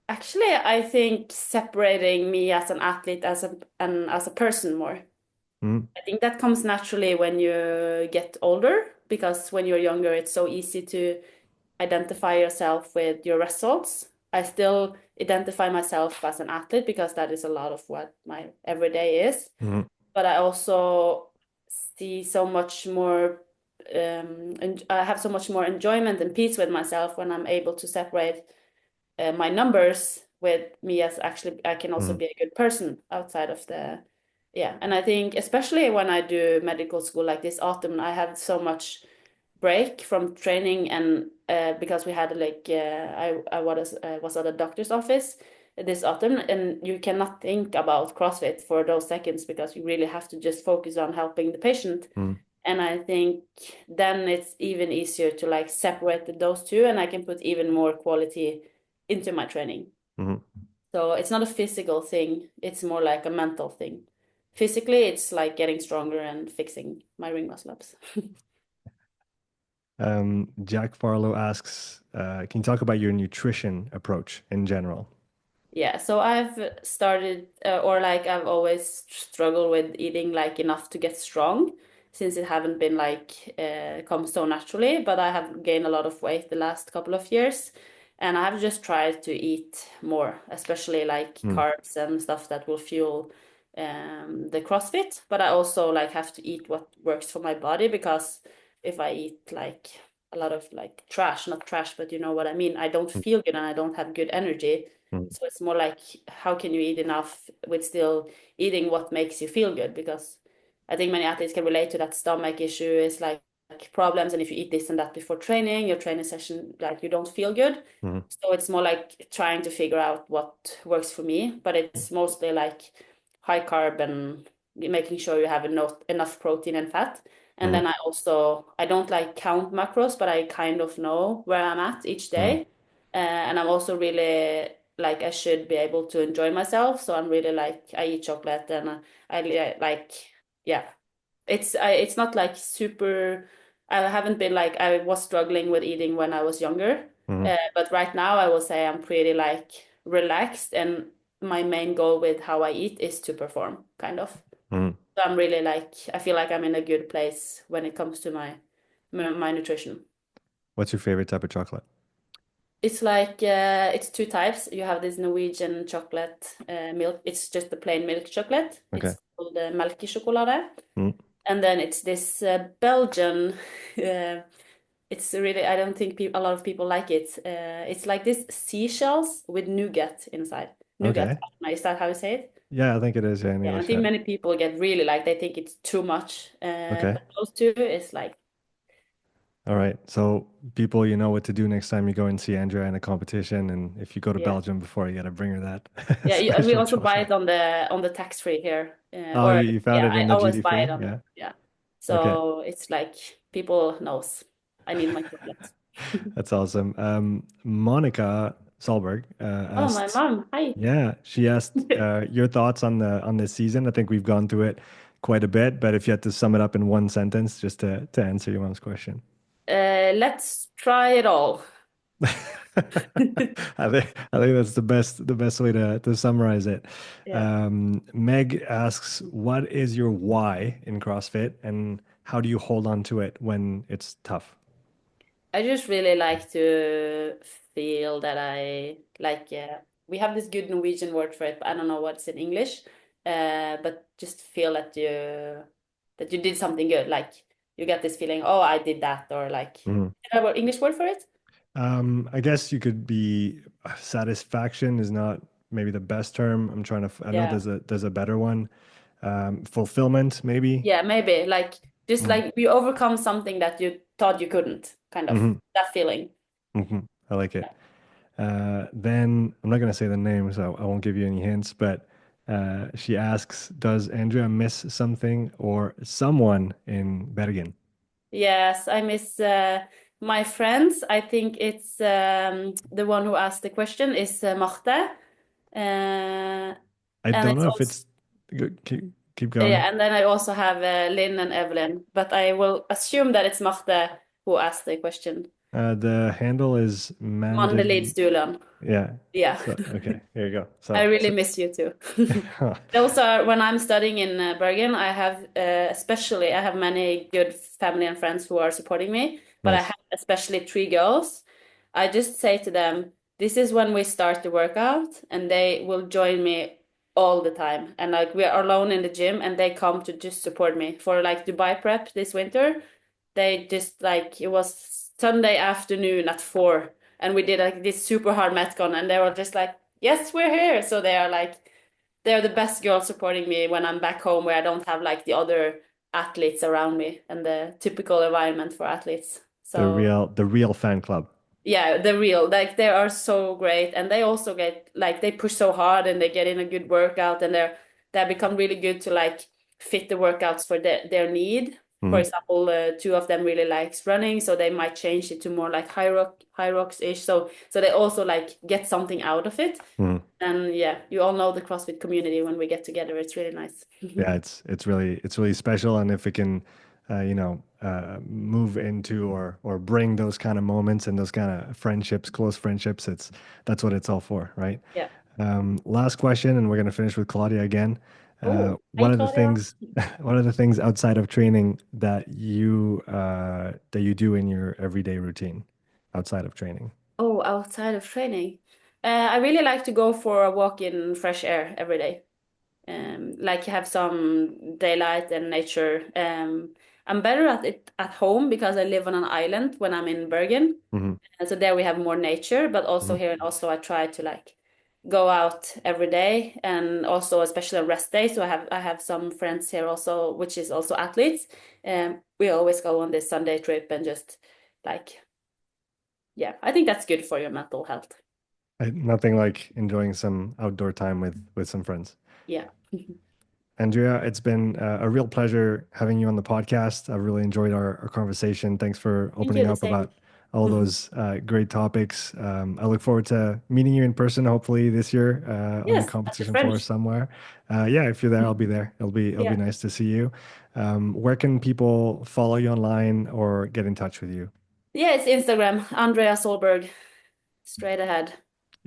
actually, I think separating me as an athlete and as a person more. Mm, I think that comes naturally when you get older, because when you're younger, it's so easy to identify yourself with your results. I still identify myself as an athlete because that is a lot of what my everyday is. Mm-hmm. But I also see so much more, and I have so much more enjoyment and peace with myself when I'm able to separate my numbers with me as actually I can also Mm-hmm. be a good person outside of the, yeah. And I think especially when I do medical school like this autumn, I have so much break from training and because we had like I was at a doctor's office this autumn and you cannot think about CrossFit for those seconds because you really have to just focus on helping the patient. And I think then it's even easier to like separate those two and I can put even more quality into my training. Mm-hmm. So it's not a physical thing, it's more like a mental thing. Physically, it's like getting stronger and fixing my ring muscle ups. Jack Farlow asks, can you talk about your nutrition approach in general? Yeah, so I've started, or like I've always struggled with eating like enough to get strong, since it haven't been like come so naturally. But I have gained a lot of weight the last couple of years, and I have just tried to eat more, especially like Mm. carbs and stuff that will fuel the CrossFit. But I also like have to eat what works for my body because if I eat like a lot of like trash, not trash, but you know what I mean, I don't feel good and I don't have good energy. Mm. So it's more like how can you eat enough with still eating what makes you feel good? Because I think many athletes can relate to that stomach issue. It's like problems, and if you eat this and that before training, your training session, like you don't feel good. Mm. So it's more like trying to figure out what works for me. But it's mostly like high carb and making sure you have enough protein and fat. And Mm. then I don't like count macros, but I kind of know where I'm at each Mm. day. And I'm also really like I should be able to enjoy myself. So I'm really like I eat chocolate and like yeah. It's not like super. I haven't been like I was struggling with eating when I was younger. Mm. But right now I will say I'm pretty like relaxed and my main goal with how I eat is to perform kind of. Mm. So I'm really like I feel like I'm in a good place when it comes to my nutrition. What's your favorite type of chocolate? It's like it's two types. You have this Norwegian chocolate milk. It's just the plain milk chocolate. Okay. It's called melkesjokolade. Mm. And then it's this Belgian. Uh, it's really I don't think a lot of people like it. It's like this seashells with nougat inside. Nougat. Okay. Is that how you say it? Yeah, I think it is. Yeah, in Yeah, I English. think Yeah. many people get really like they think it's too much. Okay. But those two is like All right. So people, you know what to do next time you go and see Andrea in a competition, and if you go to yeah. Belgium before, you got to bring her that Yeah, we special also buy chocolate. it on the tax free here, Oh, or you found yeah, it I in the always duty buy it free? on Yeah. yeah. Okay. So it's like people knows I need my chocolate. That's awesome. Monica Solberg Oh, my asked, mom. Hi. yeah, she asked your thoughts on the season. I think we've gone through it quite a bit, but if you had to sum it up in one sentence, just to answer your mom's question. Let's try it all. I think that's the best way to summarize it. Yeah. Meg asks, what is your why in CrossFit and how do you hold on to it when it's tough? I just really like to feel that we have this good Norwegian word for it, but I don't know what's in English. But just feel that you did something good. Like you get this feeling, oh, I did that, or like Mhm. is there an English word for it? I guess you could be satisfaction is not maybe the best term. I know Yeah. there's a better one. Fulfillment, maybe. Yeah, maybe like just Mm. like you overcome something that you thought you couldn't, kind of Hmm. that feeling. Hmm. I like it. Then I'm not going to say the name, so I won't give you any hints, but she asks, does Andrea miss something or someone in Bergen? Yes, I miss my friends. I think it's the one who asked the question is Marte. Uh, I and don't it's know if also, it's keep going. yeah, and then I also have Lynn and Evelyn, but I will assume that it's Marte who asked the question. The handle is Mandelids Mandig. Dulan. Yeah. Yeah. So okay, here you go. I So, really so miss you too. Those are when I'm studying in Bergen. I have especially I have many good family and friends who are supporting me, but I nice. have especially three girls. I just say to them, this is when we start the workout, and they will join me all the time. And like we are alone in the gym, and they come to just support me for like Dubai prep this winter. They just like it was Sunday afternoon at 4, and we did like this super hard metcon, and they were just like, "Yes, we're here." So they are like they're the best girls supporting me when I'm back home, where I don't have like the other athletes around me and the typical environment for athletes. So The real fan club. yeah, the real, like they are so great, and they also get like they push so hard, and they get in a good workout, and they become really good to like fit the workouts for their need. For Mhm. example, two of them really likes running, so they might change it to more like high rocks ish. So they also like get something out of it. Mhm. And yeah, you all know the CrossFit community when we get together. It's really nice. Yeah, it's really special, and if it can, move into or bring those kind of moments and those kind of friendships, close friendships, that's what it's all for, right? Yeah. Last question, and we're gonna finish with Claudia again. Oh, hi, What are the Claudia. things, what are the things outside of training that you do in your everyday routine outside of training? Oh, outside of training. I really like to go for a walk in fresh air every day. Like have some daylight and nature. I'm better at it at home because I live on an island when I'm in Bergen. Hmm. And so there we have more nature, but also Hmm. here in Oslo, I try to like go out every day, and also especially on rest days. So I have some friends here also, which is also athletes. We always go on this Sunday trip and just like, yeah, I think that's good for your mental health. Nothing like enjoying some outdoor time with some friends. Yeah. Andrea, it's been a real pleasure having you on the podcast. I've really enjoyed our conversation. Thanks for Thank you, opening the up same. about all those great topics. I look forward to meeting you in person, hopefully this year on the Yes, at the competition floor French. somewhere. Yeah, if you're there, I'll be there. It'll be Yeah. nice to see you. Where can people follow you online or get in touch with you? Yeah, it's Instagram, Andrea Solberg, straight ahead.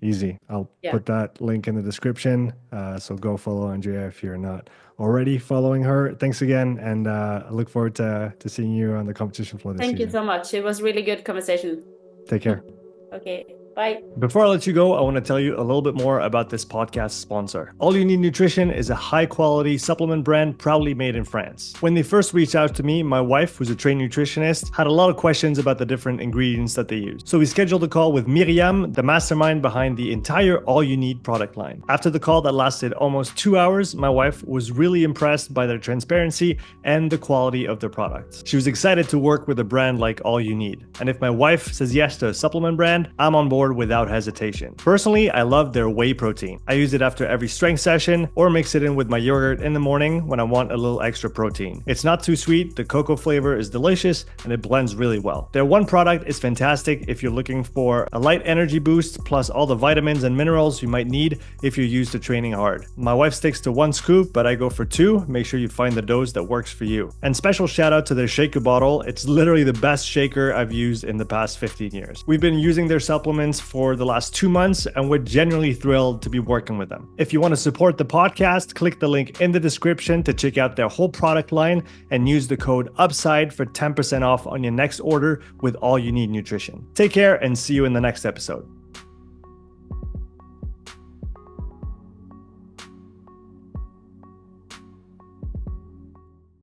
Easy. I'll Yeah. put that link in the description. So go follow Andrea if you're not already following her. Thanks again, and I look forward to seeing you on the competition floor this Thank you season. so much. It was really good conversation. Take care. Okay, bye. Before I let you go, I want to tell you a little bit more about this podcast sponsor. All You Need Nutrition is a high quality supplement brand proudly made in France. When they first reached out to me, my wife, who's a trained nutritionist, had a lot of questions about the different ingredients that they use. So we scheduled a call with Miriam, the mastermind behind the entire All You Need product line. After the call that lasted almost 2 hours, my wife was really impressed by their transparency and the quality of their products. She was excited to work with a brand like All You Need. And if my wife says yes to a supplement brand, I'm on board without hesitation. Personally, I love their whey protein. I use it after every strength session or mix it in with my yogurt in the morning when I want a little extra protein. It's not too sweet, the cocoa flavor is delicious, and it blends really well. Their one product is fantastic if you're looking for a light energy boost plus all the vitamins and minerals you might need if you're used to training hard. My wife sticks to one scoop, but I go for two. Make sure you find the dose that works for you. And special shout out to their shaker bottle. It's literally the best shaker I've used in the past 15 years. We've been using their supplements for the last 2 months, and we're genuinely thrilled to be working with them. If you want to support the podcast, click the link in the description to check out their whole product line and use the code UPSIDE for 10% off on your next order with All You Need Nutrition. Take care and see you in the next episode.